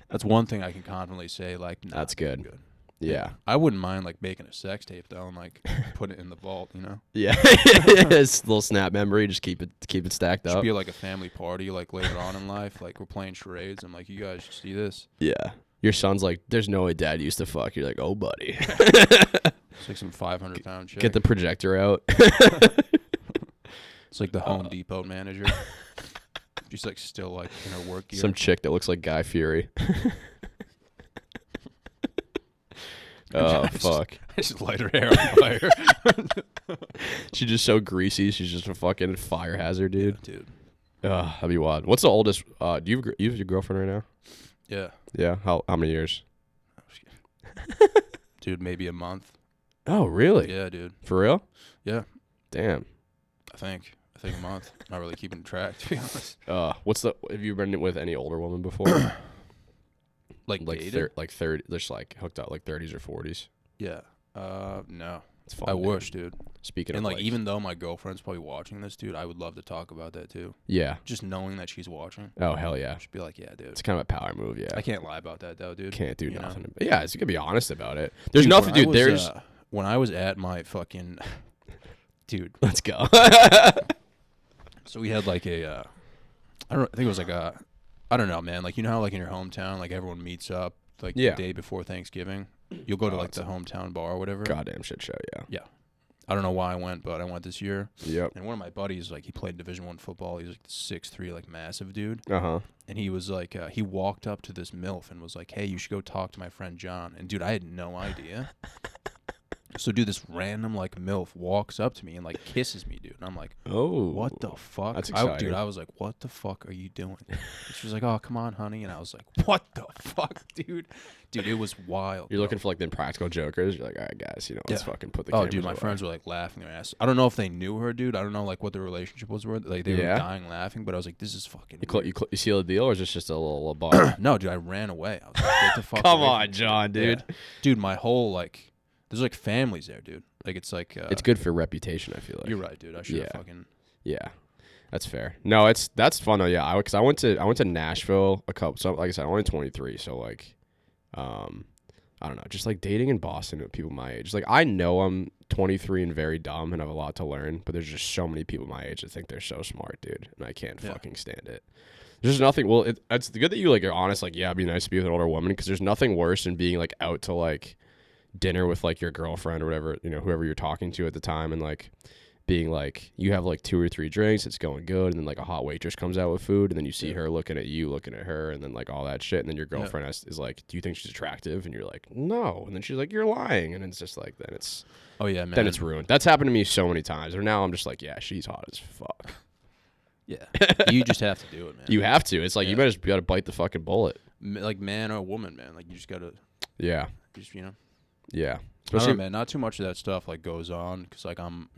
That's one thing I can confidently say. Like, nah, That's dude, good. Yeah. I wouldn't mind like making a sex tape though, and like put it in the vault. You know? Yeah. It's a little snap memory. Just keep it stacked Should up. be like a family party, like later on in life. Like we're playing charades. I'm like, you guys should see this. Yeah. Your son's like, there's no way dad used to fuck. You're like, oh, buddy. It's like some 500-pound chick. Get the projector out. It's like the Home Depot manager. She's like still like in her work gear. Some chick that looks like Guy Fieri. Oh, fuck. I just light her hair on fire. She's just so greasy. She's just a fucking fire hazard, dude. Dude. That'd be wild. What's the oldest? Do you have your girlfriend right now? Yeah. Yeah. How many years? Dude, maybe a month. Oh, really? Yeah, dude. For real? Yeah. Damn. I think a month. Not really keeping track, to be honest. Have you been with any older woman before? Like dated? Like 30, just like hooked up like 30s or 40s. Yeah. No. It's fun. I dude. wish, dude. Speaking And of like, even though my girlfriend's probably watching this, dude, I would love to talk about that too. yeah. Just knowing that she's watching. Oh, hell yeah. Just be like, yeah, dude. It's kind of a power move, yeah. I can't lie about that though, dude. Can't do You know? nothing. Yeah, it's gonna be honest about it. There's Dude, nothing, when I dude. was, There's. when I was at my fucking, dude. Let's go. So we had like a, I think it was like a, I don't know, man. Like you know how like in your hometown, like everyone meets up like Yeah. the day before Thanksgiving. You'll go to like the hometown bar or whatever. Goddamn shit show, yeah. Yeah. I don't know why I went, but I went this year. Yep. And one of my buddies, like he played Division I football. He's like 6'3", like massive dude. Uh-huh. And he was like, he walked up to this MILF and was like, hey, you should go talk to my friend John. And dude, I had no idea. So dude, this random like MILF walks up to me and like kisses me, dude. And I'm like, Oh. what the fuck? That's exciting. Dude, I was like, what the fuck are you doing? And she was like, oh, come on, honey. And I was like, what the fuck, dude? Dude, it was wild. You're looking for like the Impractical Jokers. You're like, all right, guys, let's fucking put the Oh, cameras dude, my away. friends were like laughing their ass. I don't know if they knew her, dude. I don't know like what their relationship was worth. Like they were dying laughing, but I was like, this is fucking You seal the deal, or is this just a little bar? No, dude, I ran away. I was like, get the fuck Come away on, from me, John, dude. Yeah. Dude, my whole like, there's like families there, dude. Like it's like it's good for reputation, I feel like. You're right, dude. I should have fucking. Yeah, that's fair. No, that's fun though. Yeah, because I went to Nashville a couple. So like I said, I'm only 23, so like, I don't know, just like dating in Boston with people my age. Like I know I'm 23 and very dumb and have a lot to learn, but there's just so many people my age that think they're so smart, dude, and I can't fucking stand it. There's just nothing. Well, it's good that you like are honest. Like, yeah, it'd be nice to be with an older woman because there's nothing worse than being like out to like dinner with like your girlfriend or whatever, whoever you're talking to at the time, and like being like you have like 2 or 3 drinks, it's going good, and then like a hot waitress comes out with food, and then you see her looking at you, looking at her, and then like all that shit, and then your girlfriend is like, do you think she's attractive? And you're like, no, and then she's like, you're lying, and it's just like then it's man. Then it's ruined. That's happened to me so many times, or now I'm just like, yeah, she's hot as fuck. Yeah, you just have to do it, man. You have to. It's like you gotta bite the fucking bullet. Like man or woman, man. Like you just gotta. Yeah. Just Yeah. I don't know, man. Not too much of that stuff like goes on because like I'm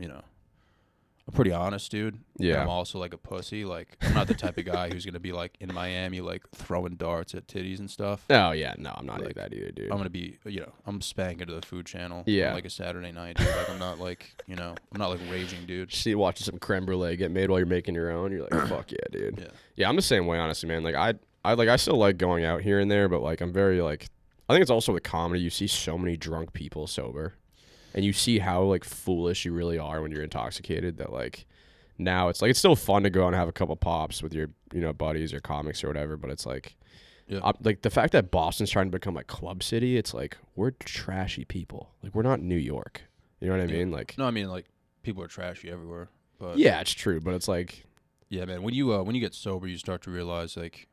pretty honest, dude. Yeah. And I'm also like a pussy. Like I'm not the type of guy who's gonna be like in Miami like throwing darts at titties and stuff. Oh yeah, no, I'm not Like, like that either, dude. I'm gonna be, I'm spanking to the Food Channel. Yeah. On, like a Saturday night, dude. Like I'm not like, I'm not like raging, dude. Just see watching some creme brulee get made while you're making your own. You're like, fuck yeah, dude. Yeah. Yeah, I'm the same way, honestly, man. Like I still like going out here and there, but like I'm very like I think it's also with comedy. You see so many drunk people sober, and you see how like foolish you really are when you're intoxicated. That like now it's like it's still fun to go out and have a couple pops with your buddies or comics or whatever, but it's like. Yeah. Like the fact that Boston's trying to become like club city, it's like we're trashy people. Like we're not New York. You know what I mean? Like no, I mean like people are trashy everywhere. But yeah, it's true. But it's like yeah, man. When you get sober, you start to realize like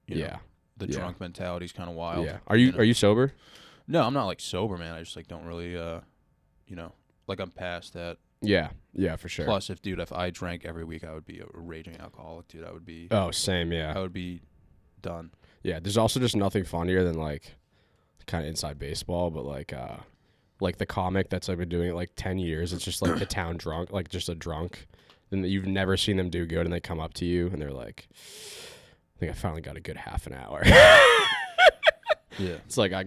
you know, the drunk mentality is kind of wild. Yeah. Are you sober? No, I'm not like sober, man. I just like don't really like I'm past that. Yeah, for sure. Plus, if I drank every week, I would be a raging alcoholic, dude. I would be. Oh, same. Yeah. I would be done. Yeah, there's also just nothing funnier than like kind of inside baseball, but like the comic that's like been doing it like 10 years. It's just like the town drunk, like just a drunk. And you've never seen them do good, and they come up to you and they're like, I think I finally got a good half an hour. Yeah, it's like I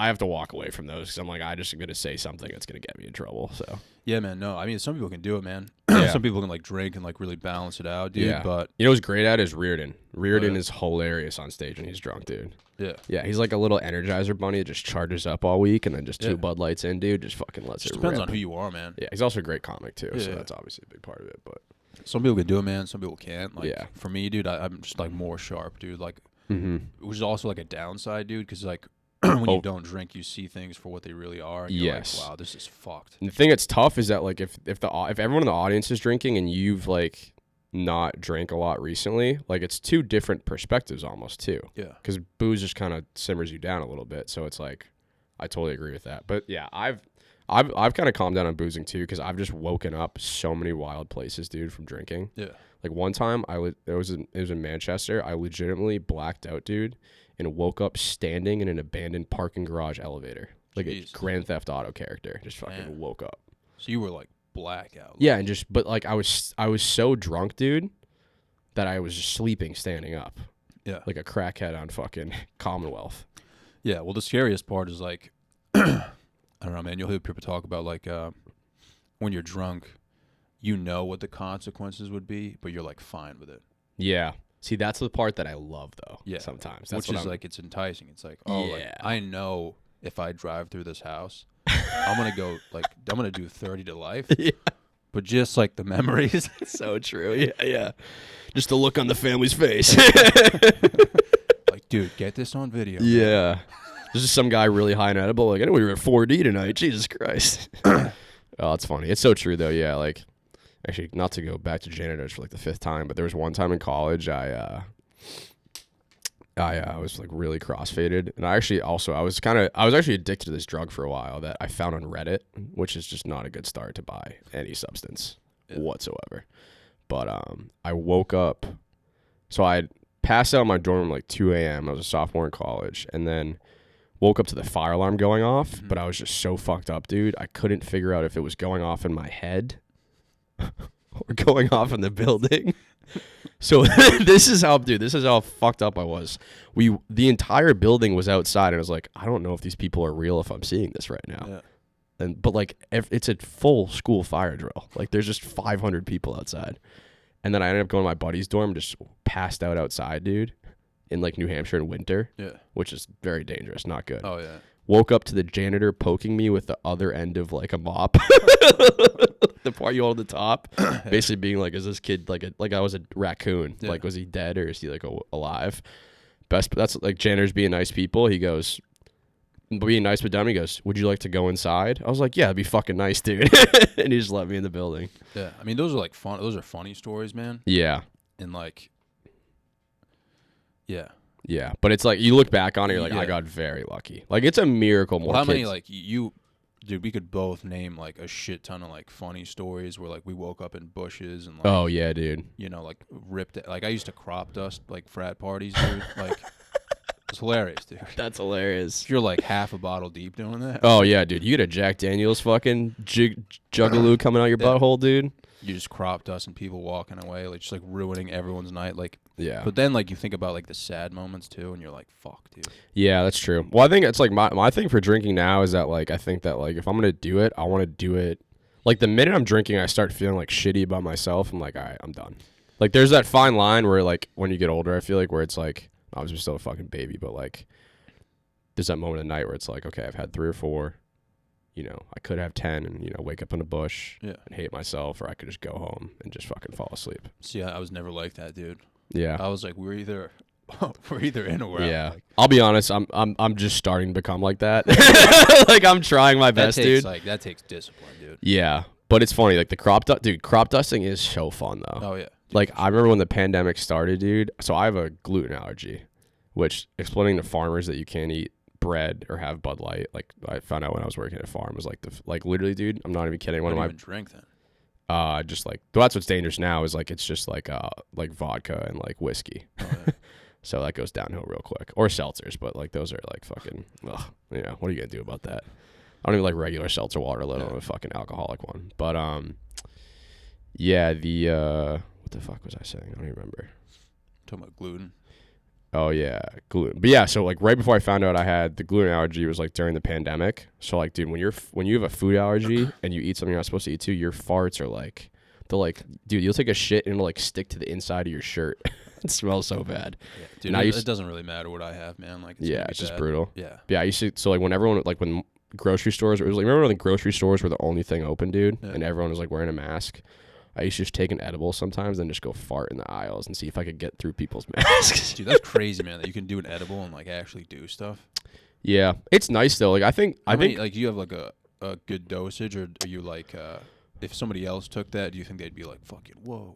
have to walk away from those because I'm like I just am gonna say something that's gonna get me in trouble. So yeah, man. No, I mean some people can do it, man. Yeah. Some people can like drink and like really balance it out, dude. Yeah. But you know what's great at is Reardon. Reardon is hilarious on stage when he's drunk, dude. Yeah. Yeah, he's like a little Energizer bunny that just charges up all week and then just 2 Bud Lights in, dude. Just fucking lets it rip. Depends on who you are, man. Yeah, he's also a great comic too, so that's obviously a big part of it. But some people can do it, man. Some people can't. Like, yeah. For me, dude, I'm just like more sharp, dude. Like, which is also like a downside, dude, because like when you don't drink, you see things for what they really are. And you're like, wow, this is fucked. And the thing that's tough is that like if everyone in the audience is drinking and you've like not drank a lot recently, like it's 2 different perspectives almost too. Yeah. Because booze just kind of simmers you down a little bit, so it's like I totally agree with that. But yeah, I've kind of calmed down on boozing too because I've just woken up so many wild places, dude, from drinking. Yeah. Like one time it was in Manchester. I legitimately blacked out, dude, and woke up standing in an abandoned parking garage elevator. Like a Grand Theft Auto character. Just fucking woke up. So you were like blackout. Yeah, and but like I was so drunk, dude, that I was just sleeping standing up. Yeah. Like a crackhead on fucking Commonwealth. Yeah, well the scariest part is like I don't know, man, you'll hear people talk about like when you're drunk, you know what the consequences would be, but you're like fine with it. Yeah. See, that's the part that I love, though. Yeah, sometimes that's like it's enticing. It's like, oh, like, I know if I drive through this house, I'm gonna go like I'm gonna do 30 to life. Yeah. But just like the memories, so true. Yeah. Just the look on the family's face. Like, dude, get this on video. Yeah. Man. There's just some guy really high in edible. Like, I know we were at 4D tonight. Jesus Christ. Oh, it's funny. It's so true, though. Yeah, like. Actually, not to go back to janitors for like the 5th time, but there was one time in college I was like really crossfaded, and I was actually addicted to this drug for a while that I found on Reddit, which is just not a good start to buy any substance whatsoever. But I woke up, so I passed out in my dorm like 2 a.m. I was a sophomore in college, and then woke up to the fire alarm going off, but I was just so fucked up, dude. I couldn't figure out if it was going off in my head or going off in the building. So this is how fucked up I was. The entire building was outside, and I was like, I don't know if these people are real if I'm seeing this right now. Yeah. But like it's a full school fire drill. Like there's just 500 people outside. And then I ended up going to my buddy's dorm, just passed out outside, dude, in like New Hampshire in winter. Yeah. Which is very dangerous, not good. Oh yeah. Woke up to the janitor poking me with the other end of like a mop, the part you hold at the top, basically being like, "Is this kid like I was a raccoon? Yeah. Like, was he dead or is he like alive?" That's like janitors being nice people. He goes, being nice with them. He goes, "Would you like to go inside?" I was like, "Yeah, it'd be fucking nice, dude." And he just let me in the building. Yeah, I mean those are like fun. Those are funny stories, man. Yeah, and like, yeah. Yeah, but it's like you look back on it, you're like, I got very lucky. Like it's a miracle. More how kids. many like you, dude? We could both name like a shit ton of like funny stories where like we woke up in bushes and like, oh yeah, dude. You know, like ripped it. Like I used to crop dust like frat parties, dude. Like it's hilarious, dude. That's hilarious. If you're like half a bottle deep doing that. Oh yeah, dude. You get a Jack Daniels fucking juggaloo coming out your butthole, dude. You just crop dust and people walking away, like just like ruining everyone's night, like. Yeah. But then like you think about like the sad moments too, and you're like, fuck, dude. Yeah, that's true. Well, I think it's like my thing for drinking now is that like I think that like if I'm gonna do it, I want to do it like the minute I'm drinking, I start feeling like shitty about myself. I'm like, all right, I'm done. Like, there's that fine line where, like, when you get older, I feel like, where it's like, I was still a fucking baby, but, like, there's that moment of night where it's like, okay, I've had 3 or 4. You know, I could have 10 and, you know, wake up in a bush and hate myself, or I could just go home and just fucking fall asleep. See, I was never like that, dude. Yeah. I was like, we're either in or we're out. Yeah. Like, I'll be honest, I'm just starting to become like that. Like, I'm trying my best, dude. Like, that takes discipline, dude. Yeah. But it's funny, like, the crop dusting is so fun, though. Oh, yeah. Like, I remember when the pandemic started, dude. So I have a gluten allergy, which explaining to farmers that you can't eat bread or have Bud Light, like, I found out when I was working at a farm, was like literally, dude, I'm not even kidding. What do you even drink then? Just like, that's what's dangerous now is like, it's just like vodka and like whiskey. Oh, yeah. So that goes downhill real quick. Or seltzers, but like those are like fucking, you know, what are you gonna do about that? I don't even like regular seltzer water, let alone a fucking alcoholic one. But yeah, what the fuck was I saying? I don't even remember. Talking about gluten. Oh yeah, gluten. But yeah, so like right before I found out I had the gluten allergy was like during the pandemic. So like, dude, when you have a food allergy and you eat something you're not supposed to eat too, your farts are like, they're like, dude, you'll take a shit and it'll like stick to the inside of your shirt. It smells so bad. Yeah, dude, now it doesn't really matter what I have, man. Like, it's just brutal. Yeah. Yeah, I used to, so like when everyone, like when grocery stores, it was like, remember when the grocery stores were the only thing open, dude? Yeah. And everyone was like wearing a mask? I used to just take an edible sometimes and just go fart in the aisles and see if I could get through people's masks. Dude, that's crazy, man, that you can do an edible and like actually do stuff. Yeah. It's nice though. Like I think like, do you have like a good dosage, or are you like if somebody else took that, do you think they'd be like, fucking whoa?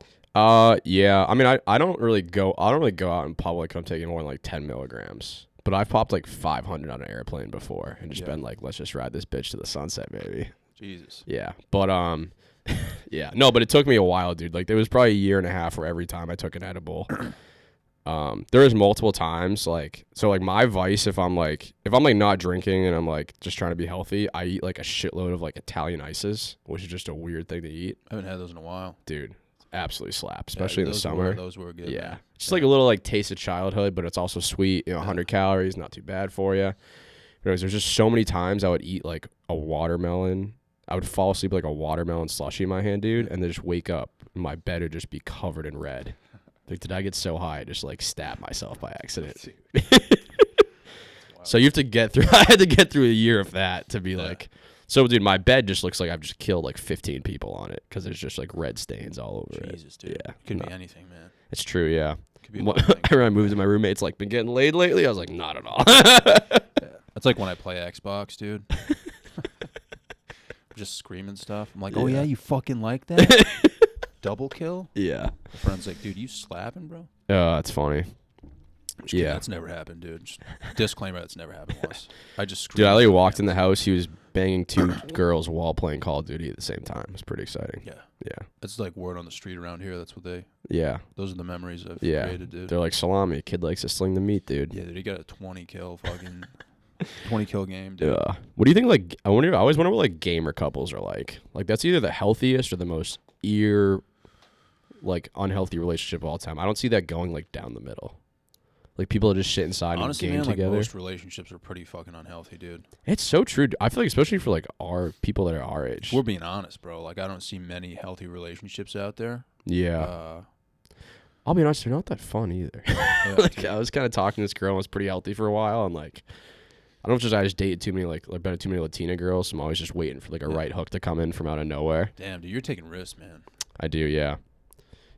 Yeah. I mean, I don't really go out in public if I'm taking more than like 10 milligrams. But I've popped like 500 on an airplane before and just been like, let's just ride this bitch to the sunset, baby. Jesus. Yeah. But yeah. No, but it took me a while, dude. Like there was probably a year and a half where every time I took an edible, there was multiple times like, so like my vice, if I'm like not drinking and I'm like just trying to be healthy, I eat like a shitload of like Italian ices, which is just a weird thing to eat. I haven't had those in a while. Dude, absolutely slap, especially in the summer. Those were good. Yeah. Man. Just like a little like taste of childhood, but it's also sweet, you know, 100 calories, not too bad for you. Anyways, there's just so many times I would eat like a watermelon. I would fall asleep with like a watermelon slushie in my hand, dude, and then just wake up and my bed would just be covered in red. Like, did I get so high I just like stab myself by accident? So you have to get through. I had to get through a year of that to be like. So, dude, my bed just looks like I've just killed like 15 people on it because there's just like red stains all over it. Jesus, dude. Yeah, could be anything, man. It's true, yeah. Could be I moved to my roommate's like, been getting laid lately. I was like, not at all. That's like when I play Xbox, dude. Just screaming stuff. I'm like, oh yeah, you fucking like that? Double kill? Yeah. My friend's like, dude, you slapping, bro? That's funny. Yeah, that's never happened, dude. Just disclaimer, that's never happened once. I just dude, I like walked in the house. He was banging 2 girls while playing Call of Duty at the same time. It's pretty exciting. Yeah, yeah. It's like word on the street around here. That's what they. Yeah. Those are the memories I've created, dude. They're like salami. A kid likes to sling the meat, dude. Yeah, dude. He got a 20 kill fucking 20 kill game, dude. Yeah. What do you think? Like, I always wonder what like gamer couples are like. Like, that's either the healthiest or the most like unhealthy relationship of all time. I don't see that going like down the middle. Like people that just sit inside honestly, and game man, together. Like most relationships are pretty fucking unhealthy, dude. It's so true. I feel like especially for like our people that are our age. If we're being honest, bro. Like I don't see many healthy relationships out there. Yeah. I'll be honest, they're not that fun either. Yeah, like I was kind of talking to this girl and was pretty healthy for a while, and like I don't know if I just dated too many like been too many Latina girls, so I'm always just waiting for like a right hook to come in from out of nowhere. Damn, dude, you're taking risks, man. I do, yeah.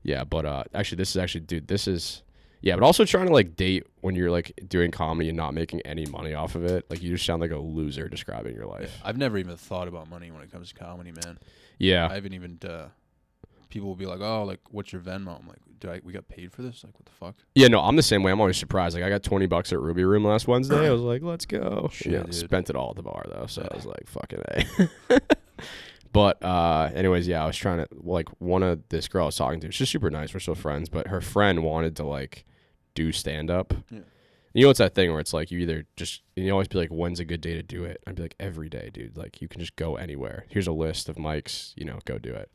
Yeah, but yeah, but also trying to like date when you're like doing comedy and not making any money off of it. Like you just sound like a loser describing your life. Yeah, I've never even thought about money when it comes to comedy, man. Yeah. I haven't even people will be like, "Oh, like what's your Venmo?" I'm like, we got paid for this? Like what the fuck? Yeah, no, I'm the same way. I'm always surprised. Like I got $20 at Ruby Room last Wednesday. I was like, "Let's go." Shit, yeah, dude. Spent it all at the bar though, so I was like, "Fucking A." But anyways, yeah, I was trying to like this girl I was talking to. She's super nice. We're still friends, but her friend wanted to like do stand up. Yeah. You know, it's that thing where it's like you either just you always be like, when's a good day to do it? I'd be like, every day, dude. Like you can just go anywhere. Here's a list of mics, you know, go do it.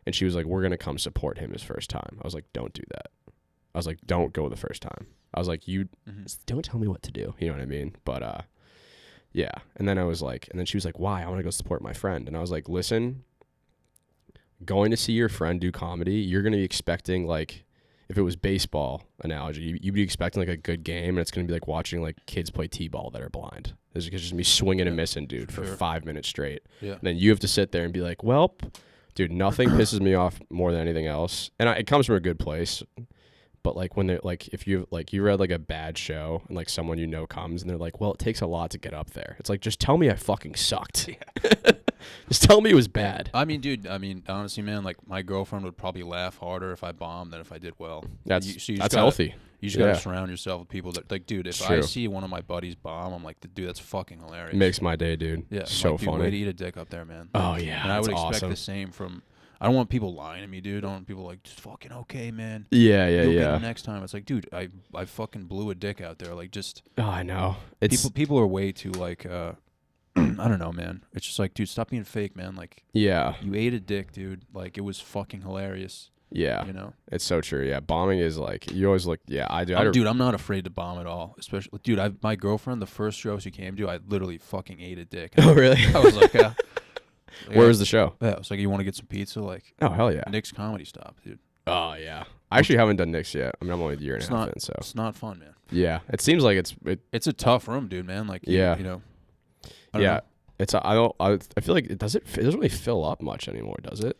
And she was like, we're gonna come support him his first time. I was like, don't do that. I was like, don't go the first time. I was like, don't tell me what to do. You know what I mean? But yeah. And then I was like, and then she was like, why? I want to go support my friend. And I was like, listen, going to see your friend do comedy, you're gonna be expecting like if it was baseball analogy, you'd be expecting like a good game, and it's gonna be like watching like kids play t-ball that are blind. It's just me swinging and missing, dude, for 5 minutes straight. Yeah. And then you have to sit there and be like, well, dude, nothing pisses me off more than anything else, and it comes from a good place. But like when they're like, if you like you read like a bad show and like someone you know comes and they're like, well, it takes a lot to get up there. It's like, just tell me I fucking sucked. Yeah. Just tell me it was bad. I mean, dude. I mean, honestly, man. Like my girlfriend would probably laugh harder if I bombed than if I did well. That's healthy. You just gotta surround yourself with people that like, dude. If I see one of my buddies bomb, I'm like, dude, that's fucking hilarious. Makes my day, dude. Yeah, so like, funny. Way to eat a dick up there, man. Oh yeah, and I would expect awesome. the same from. I don't want people lying to me, dude. I don't want people like, just fucking okay, man. Yeah. You'll get it next time. It's like, dude, I fucking blew a dick out there. Like, just. Oh, I know. It's people are way too like. I don't know, man. It's just like, dude, stop being fake, man. Like, yeah, you ate a dick, dude. Like, it was fucking hilarious. Yeah, you know, it's so true. Yeah, bombing is like, you always look. Yeah, I do. Dude, I'm not afraid to bomb at all. Especially, dude, my girlfriend, the first show she came to, I literally fucking ate a dick. Oh, really? I was like, where was the show? Yeah, it was like, you want to get some pizza? Like, oh hell yeah, Nick's Comedy Stop, dude. Oh yeah, I actually haven't done Nick's yet. I mean, I'm only a year and a half in, so it's not fun, man. Yeah, it seems like it's a tough room, dude, man. Like, yeah, you know, I feel like it doesn't really fill up much anymore, does it?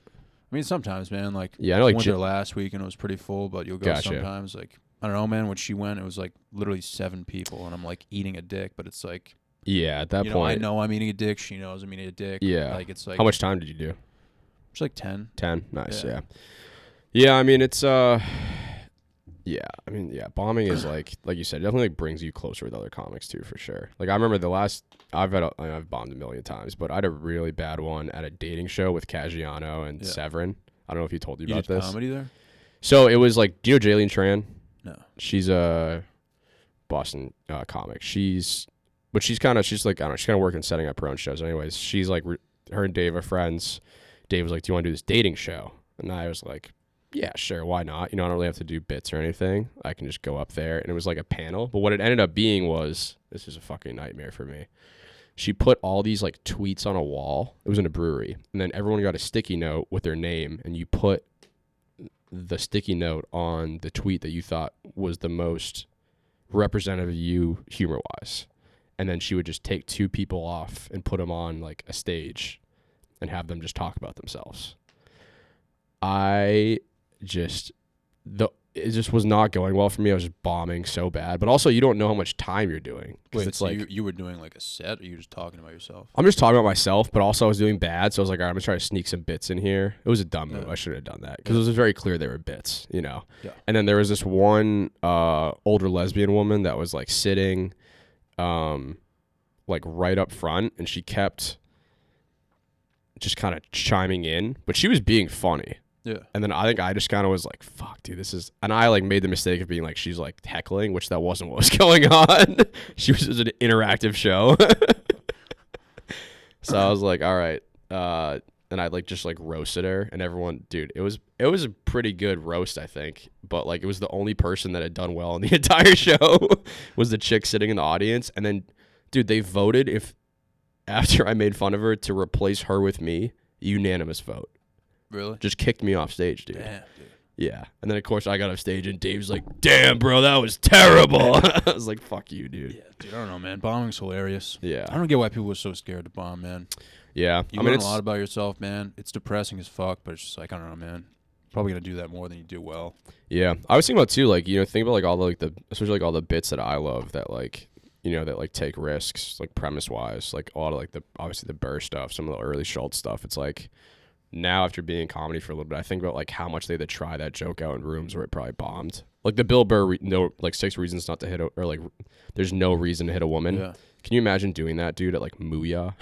I mean, sometimes, man. Like, yeah, I know, like, went there last week and it was pretty full, but you'll go sometimes. Like, I don't know, man. When she went, it was like literally 7 people, and I'm like eating a dick, but it's like, yeah, at that point, I know I'm eating a dick. She knows I'm eating a dick. Yeah, like, it's like, how much time did you do? It's like 10. 10, nice. Yeah. I mean, it's yeah, I mean, yeah, bombing is like you said, definitely like brings you closer with other comics too, for sure. Like, I remember I've bombed a million times, but I had a really bad one at a dating show with Caggiano and Severin. I don't know if he told you about did this. Comedy there? So it was like, do you know Jaylene Tran? No. She's a Boston comic. She's like, I don't know, she's kind of working setting up her own shows. Anyways, she's like, her and Dave are friends. Dave was like, do you want to do this dating show? And I was like, yeah, sure, why not? You know, I don't really have to do bits or anything. I can just go up there. And it was like a panel. But what it ended up being was, this is a fucking nightmare for me. She put all these like tweets on a wall. It was in a brewery. And then everyone got a sticky note with their name. And you put the sticky note on the tweet that you thought was the most representative of you humor-wise. And then she would just take 2 people off and put them on like a stage and have them just talk about themselves. It just was not going well for me. I was just bombing so bad. But also, you don't know how much time you're doing. Wait, it's so like, you were doing like a set, or you were just talking about yourself? I'm just talking about myself, but also I was doing bad. So I was like, all right, I'm going to try to sneak some bits in here. It was a dumb move. I should have done that because it was very clear they were bits, you know? Yeah. And then there was this one older lesbian woman that was like sitting like right up front, and she kept just kind of chiming in, but she was being funny. Yeah. And then I think I just kind of was like, fuck, dude, this is... And I like made the mistake of being like, she's like heckling, which that wasn't what was going on. It was an interactive show. So I was like, all right. And I like just like roasted her, and everyone, dude, it was a pretty good roast, I think. But like, it was the only person that had done well in the entire show was the chick sitting in the audience. And then, dude, they voted after I made fun of her to replace her with me, unanimous vote. Really? Just kicked me off stage, dude. Damn, dude. Yeah. And then, of course, I got off stage, and Dave's like, damn, bro, that was terrible. I was like, fuck you, dude. Yeah, dude, I don't know, man. Bombing's hilarious. Yeah. I don't get why people are so scared to bomb, man. Yeah. You learn a lot about yourself, man. It's depressing as fuck, but it's just like, I don't know, man. Probably going to do that more than you do well. Yeah. I was thinking about, too, like, you know, think about, like, all the, like, especially, like, all the bits that I love that, like, you know, that, like, take risks, like, premise-wise. Like, a lot of, like, obviously the Burr stuff, some of the early Schultz stuff. It's like... Now, after being in comedy for a little bit, I think about like how much they had to try that joke out in rooms where it probably bombed. Like the Bill Burr, like 6 reasons not to hit, or like there's no reason to hit a woman. Yeah. Can you imagine doing that, dude, at like Mooya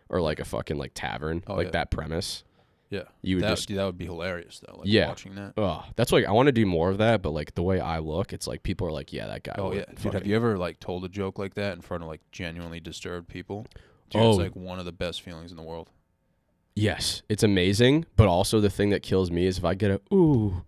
or like a fucking like tavern, that premise? Yeah, you would dude, that would be hilarious though. Like, watching that. Oh, that's like I want to do more of that, but like the way I look, it's like people are like, yeah, that guy. Oh yeah, dude, have you ever like told a joke like that in front of like genuinely disturbed people? Dude, it's like one of the best feelings in the world. Yes, it's amazing, but also the thing that kills me is if I get a ooh.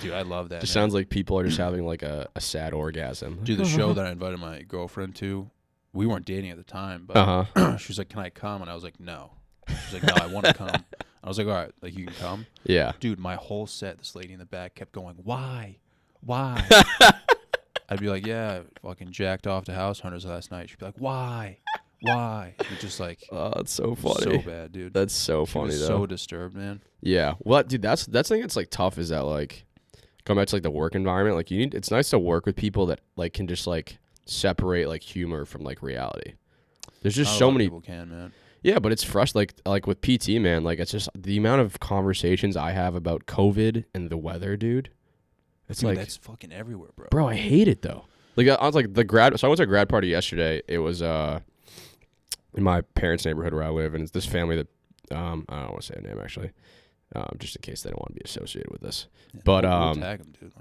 Dude, I love that. Just sounds like people are just having like a sad orgasm. Dude, the show that I invited my girlfriend to, we weren't dating at the time, but she was like, "Can I come?" And I was like, "No." She's like, "No, I want to come." I was like, all right, like you can come. Yeah. Dude, my whole set, this lady in the back kept going, why? I'd be like, yeah, I fucking jacked off to House Hunters last night. She'd be like, why? It's just like, Oh, that's so funny. so bad, dude. That's so funny, was though. So disturbed, man. Yeah. Well, dude, that's the thing that's like tough is that like, come back to like the work environment. Like it's nice to work with people that like can just like separate like humor from like reality. There's just Not a so lot of many people can, man. Yeah, but it's frustrating. Like with PT, man. Like it's just the amount of conversations I have about COVID and the weather, dude. It's Dude, like that's fucking everywhere, bro. Bro, I hate it though. Like I was like so I went to a grad party yesterday. It was in my parents' neighborhood where I live, and it's this family that I don't want to say a name actually, just in case they don't want to be associated with this. Yeah, but we'll tag them, dude.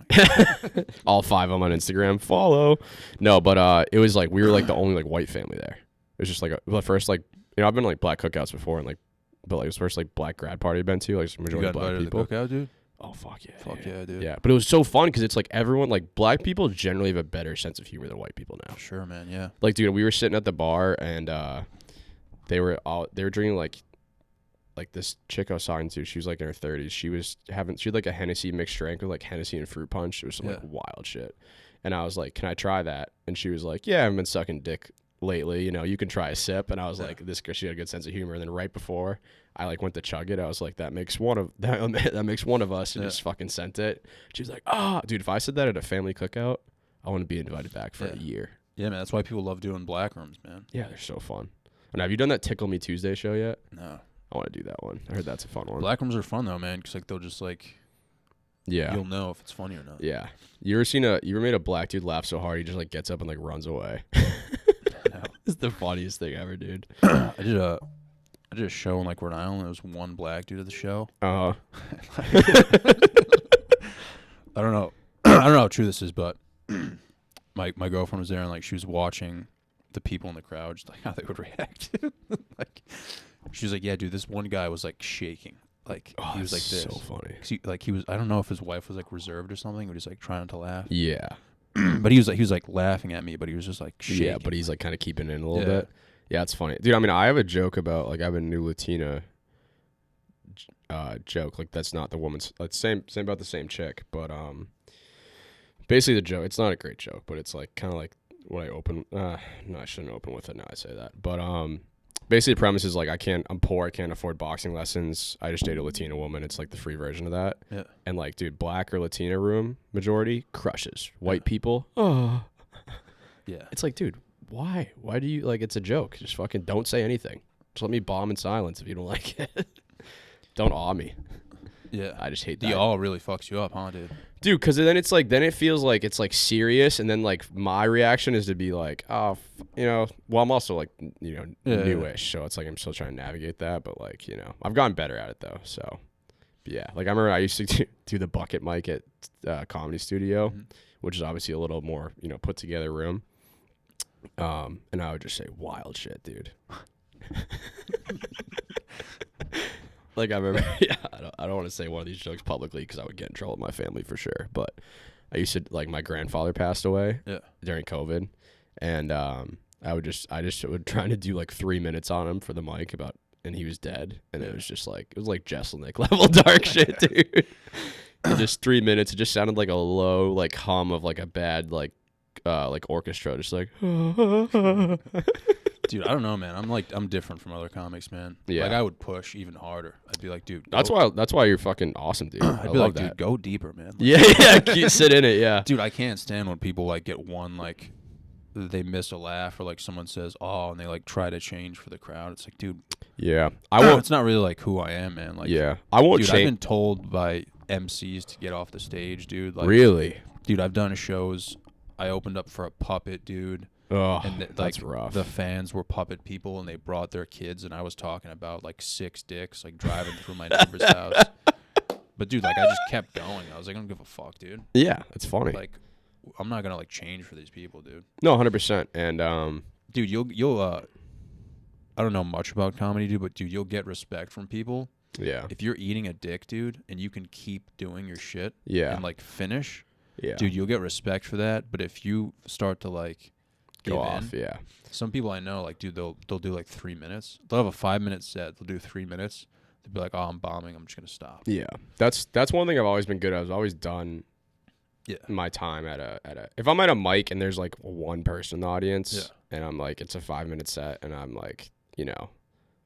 Like. all 5 of them on Instagram follow. No, but it was like we were like the only like white family there. It was just like the first like I've been to, like black cookouts before and like but like it was the first like black grad party I've been to like majority You got black invited people. to the cookout, dude? Oh fuck yeah! Fuck yeah, dude. Yeah, but it was so fun because it's like everyone like black people generally have a better sense of humor than white people now. Sure, man. Yeah. Like, dude, we were sitting at the bar and they were drinking like this chick I was talking to. She was like in her 30s. She had like a Hennessy mixed drink with like Hennessy and fruit punch. It was some like wild shit. And I was like, "Can I try that?" And she was like, "Yeah, I've been sucking dick lately. You know, you can try a sip." And I was like, "This girl, she had a good sense of humor." And then right before I like went to chug it, I was like, that makes one of us, and just fucking sent it. She was like, dude, if I said that at a family cookout, I want to be invited back for a year. Yeah, man, that's why people love doing black rooms, man. Yeah, they're so fun. And have you done that Tickle Me Tuesday show yet? No. I want to do that one. I heard that's a fun one. Black rooms are fun though, man, because like they'll just like, you'll know if it's funny or not. Yeah. You ever made a black dude laugh so hard he just like gets up and like runs away? No. It's the funniest thing ever, dude. I did a show in like Rhode Island. There was one black dude at the show. Uh-huh. I don't know how true this is, but my girlfriend was there and like she was watching the people in the crowd, just like how they would react. Like she was like, "Yeah, dude, this one guy was like shaking, like he was like this." So funny. He was. I don't know if his wife was like reserved or something, but he's like trying to laugh. Yeah. But he was like laughing at me, but he was just like shaking. Yeah, but he's like kind of keeping it in a little bit. Yeah, it's funny, dude. I mean, I have a joke about like I have a new Latina joke. Like that's not the woman's. It's same about the same chick, but basically the joke. It's not a great joke, but it's like kind of like what I open. No, I shouldn't open with it now. I say that, but basically the premise is like I'm poor. I can't afford boxing lessons. I just date a Latina woman. It's like the free version of that. Yeah. And like, dude, black or Latina room majority crushes. White people. Oh. Yeah. It's like, dude. Why? Why do you like? It's a joke. Just fucking don't say anything. Just let me bomb in silence if you don't like it. Don't awe me. Yeah, I just hate that. The awe really fucks you up, huh, dude? Dude, because then it's like, then it feels like it's like serious, and then like my reaction is to be like, well, I'm also like, newish, so it's like I'm still trying to navigate that, but like, I've gotten better at it though. So, yeah, like I remember I used to do the bucket mic at Comedy Studio, which is obviously a little more, put together room. And I would just say wild shit, dude. Like I remember, I don't want to say one of these jokes publicly because I would get in trouble with my family for sure. But I used to like my grandfather passed away during COVID, and I would try to do like 3 minutes on him for the mic and he was dead, and it was like Jesselnick level dark shit, dude. And just 3 minutes, it just sounded like a low like hum of like a bad like orchestra, just like. Dude, I don't know, man. I'm different from other comics, man. Yeah. Like I would push even harder. I'd be like, dude. That's why you're fucking awesome, dude. I'd be like, dude, go deeper, man. Like, yeah, sit in it, yeah. Dude, I can't stand when people like get one like they miss a laugh or like someone says "oh" and they like try to change for the crowd. It's like, dude. Yeah, I won't. It's not really like who I am, man. Like, yeah, I won't dude, change. I've been told by MCs to get off the stage, dude. Like, really, dude, I've done shows. I opened up for a puppet, dude. Oh, and that's rough. The fans were puppet people, and they brought their kids, and I was talking about like 6 dicks, like driving through my neighbor's house. But dude, like I just kept going. I was like, I don't give a fuck, dude. Yeah, it's funny. Like, I'm not gonna like change for these people, dude. No, 100%. And dude, you'll I don't know much about comedy, dude, but dude, you'll get respect from people. Yeah. If you're eating a dick, dude, and you can keep doing your shit. Yeah. And like finish. Yeah. Dude, you'll get respect for that. But if you start to like go off, yeah. Some people I know, like, dude, they'll do like 3 minutes. They'll have a 5-minute set. They'll do 3 minutes. they'd be like, "Oh, I'm bombing. I'm just gonna stop." Yeah, that's one thing I've always been good at. I've always done my time at a if I'm at a mic and there's like one person in the audience and I'm like, it's a 5-minute set and I'm like, you know,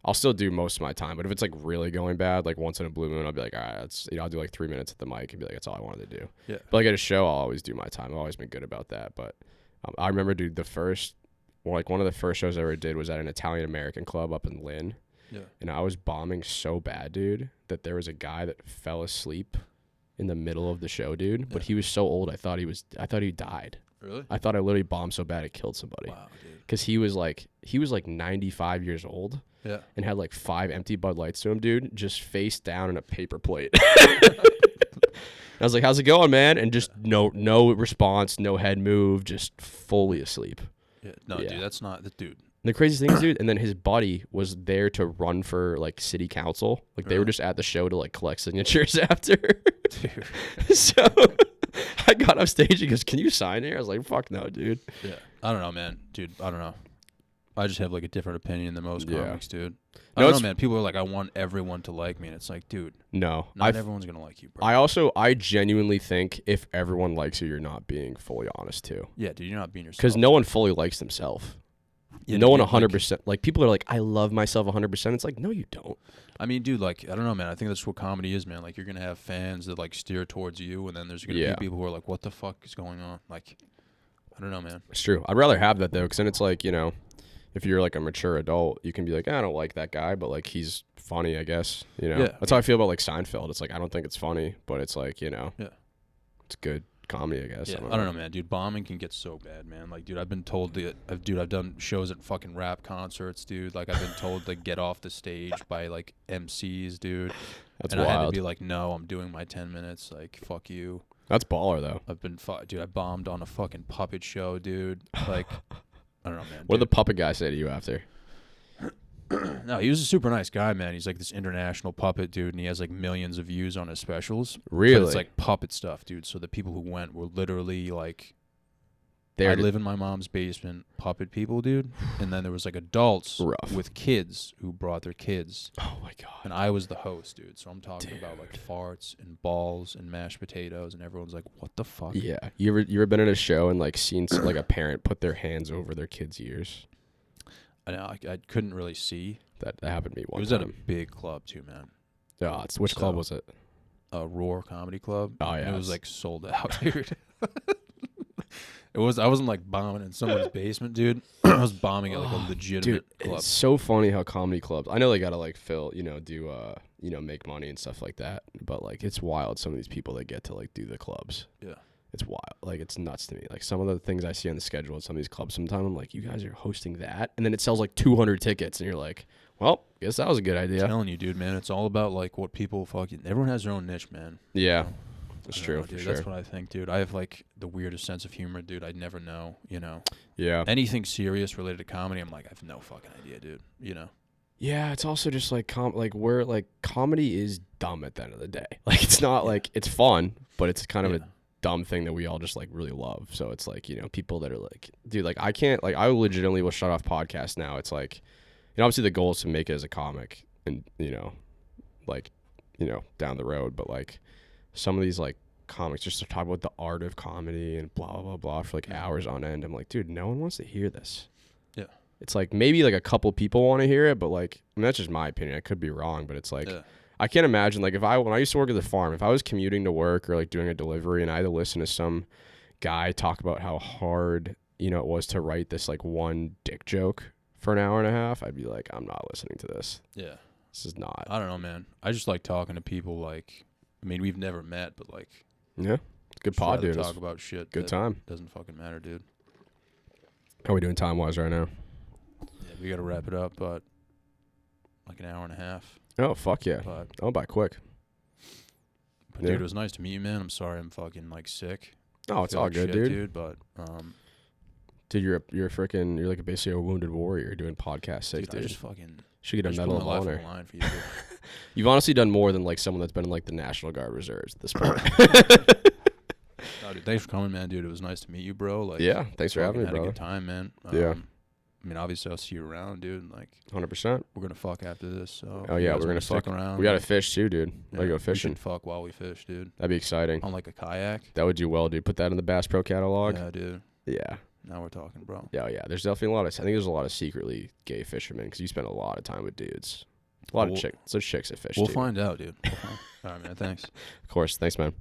I'll still do most of my time. But if it's like really going bad, like once in a blue moon, I'll be like, all right, I'll do like 3 minutes at the mic and be like, that's all I wanted to do. Yeah. But like at a show, I'll always do my time. I've always been good about that. But I remember, dude, one of the first shows I ever did was at an Italian American club up in Lynn. Yeah. And I was bombing so bad, dude, that there was a guy that fell asleep in the middle of the show, dude. Yeah. But he was so old, I thought he died. Really? I thought I literally bombed so bad it killed somebody. Wow, dude. Because he was like 95 years old. Yeah. And had like 5 empty Bud Lights to him, dude, just face down in a paper plate. I was like, how's it going, man? And just no response, no head move, just fully asleep. Yeah. No, dude, that's not the dude. And the crazy thing is, dude, and then his buddy was there to run for like city council. Like they were just at the show to like collect signatures after. Dude. So I got off stage. He goes, "Can you sign here?" I was like, "Fuck no, dude." Yeah. I don't know, man. Dude, I don't know. I just have like a different opinion than most comics, dude. I don't know, man. People are like, I want everyone to like me, and it's like, dude, no, not everyone's gonna like you, bro. I genuinely think if everyone likes you, you're not being fully honest too. Yeah, dude, you're not being yourself. Because no one fully likes themselves. Yeah, no one 100%. Like people are like, I love myself 100%. It's like, no, you don't. I mean, dude, like I don't know, man. I think that's what comedy is, man. Like you're gonna have fans that like steer towards you, and then there's gonna be people who are like, what the fuck is going on? Like, I don't know, man. It's true. I'd rather have that though, because then it's like, you know, if you're like a mature adult, you can be like, I don't like that guy, but like he's funny, I guess. You know, that's how I feel about like Seinfeld. It's like I don't think it's funny, but it's like, you know, it's good comedy, I guess. Yeah, I don't know, man. Dude, bombing can get so bad, man. Like, dude, I've been told I've done shows at fucking rap concerts, dude. Like, I've been told to get off the stage by like MCs, dude. That's wild. I had to be like, no, I'm doing my 10 minutes. Like, fuck you. That's baller though. I've been, dude. I bombed on a fucking puppet show, dude. Like. I don't know, man. What did the puppet guy say to you after? No, he was a super nice guy, man. He's like this international puppet dude, and he has like millions of views on his specials. Really? But it's like puppet stuff, dude. So the people who went were literally like, I live in my mom's basement, puppet people, dude. And then there was like adults with kids who brought their kids. Oh my god! And I was the host, dude. So I'm talking about like farts and balls and mashed potatoes, and everyone's like, "What the fuck?" Yeah. You ever been at a show and like seen like a parent put their hands over their kids' ears? I know. I couldn't really see. That happened to me one time. It was at a big club too, man. Yeah. Which club was it? Roar Comedy Club. Oh yeah. And it was like sold out, dude. I wasn't like bombing in someone's basement, dude. I was bombing at like a legitimate club. It's so funny how comedy clubs, I know they gotta like fill, you know, do make money and stuff like that. But like it's wild, some of these people that get to like do the clubs. Yeah. It's wild. Like it's nuts to me. Like some of the things I see on the schedule at some of these clubs sometimes I'm like, you guys are hosting that? And then it sells like 200 tickets and you're like, well, guess that was a good idea. I'm telling you, dude, man, it's all about like what people everyone has their own niche, man. Yeah. That's true, dude. That's what I think, dude. I have like the weirdest sense of humor, dude. I'd never know, you know. Yeah. Anything serious related to comedy, I'm like, I have no fucking idea, dude. You know. Yeah, it's also just like comedy is dumb at the end of the day. Like it's not like it's fun, but it's kind of a dumb thing that we all just like really love. So it's like, you know, people that are like, dude, like I can't, like I legitimately will shut off podcasts now. It's like, you know, obviously the goal is to make it as a comic and, you know, like, you know, down the road, but like some of these like comics just to talk about the art of comedy and blah blah blah for like hours on end. I'm like, dude, no one wants to hear this. Yeah. It's like maybe like a couple people want to hear it, but like I mean, that's just my opinion. I could be wrong, but it's like I can't imagine like when I used to work at the farm, if I was commuting to work or like doing a delivery and I had to listen to some guy talk about how hard, you know, it was to write this like one dick joke for an hour and a half, I'd be like, I'm not listening to this. Yeah. This is not. I don't know, man. I just like talking to people like, I mean, we've never met, but like, yeah, it's good pod, dude. Talk about shit. Good time. Doesn't fucking matter, dude. How are we doing time wise right now? Yeah, we gotta wrap it up, but like an hour and a half. Oh fuck yeah! But, by quick. But dude, it was nice to meet you, man. I'm sorry, I'm fucking like sick. Oh, it's all like good, dude. But dude, you're like basically a wounded warrior doing podcast sick, dude. I just fucking should get a medal of honor. For you, you've honestly done more than like someone that's been in like the National Guard Reserves at this point. No, dude, thanks for coming, man. Dude, it was nice to meet you, bro. Like, yeah, thanks for having me, bro. Had a good time, man. Yeah. I mean, obviously, I'll see you around, dude. Like, 100%. we're gonna fuck after this. So Oh yeah, we're gonna stick fuck around. We gotta fish too, dude. Yeah, Gotta go we fishing. should fuck while we fish, dude. That'd be exciting. On like a kayak. That would do well, dude. Put that in the Bass Pro catalog. Yeah, dude. Yeah. Now we're talking, bro. Yeah, yeah. There's definitely a lot of. I think there's a lot of secretly gay fishermen because you spend a lot of time with dudes. A lot of chicks. There's chicks that fish. We'll too. find out, dude. All right, man. Thanks. Of course. Thanks, man.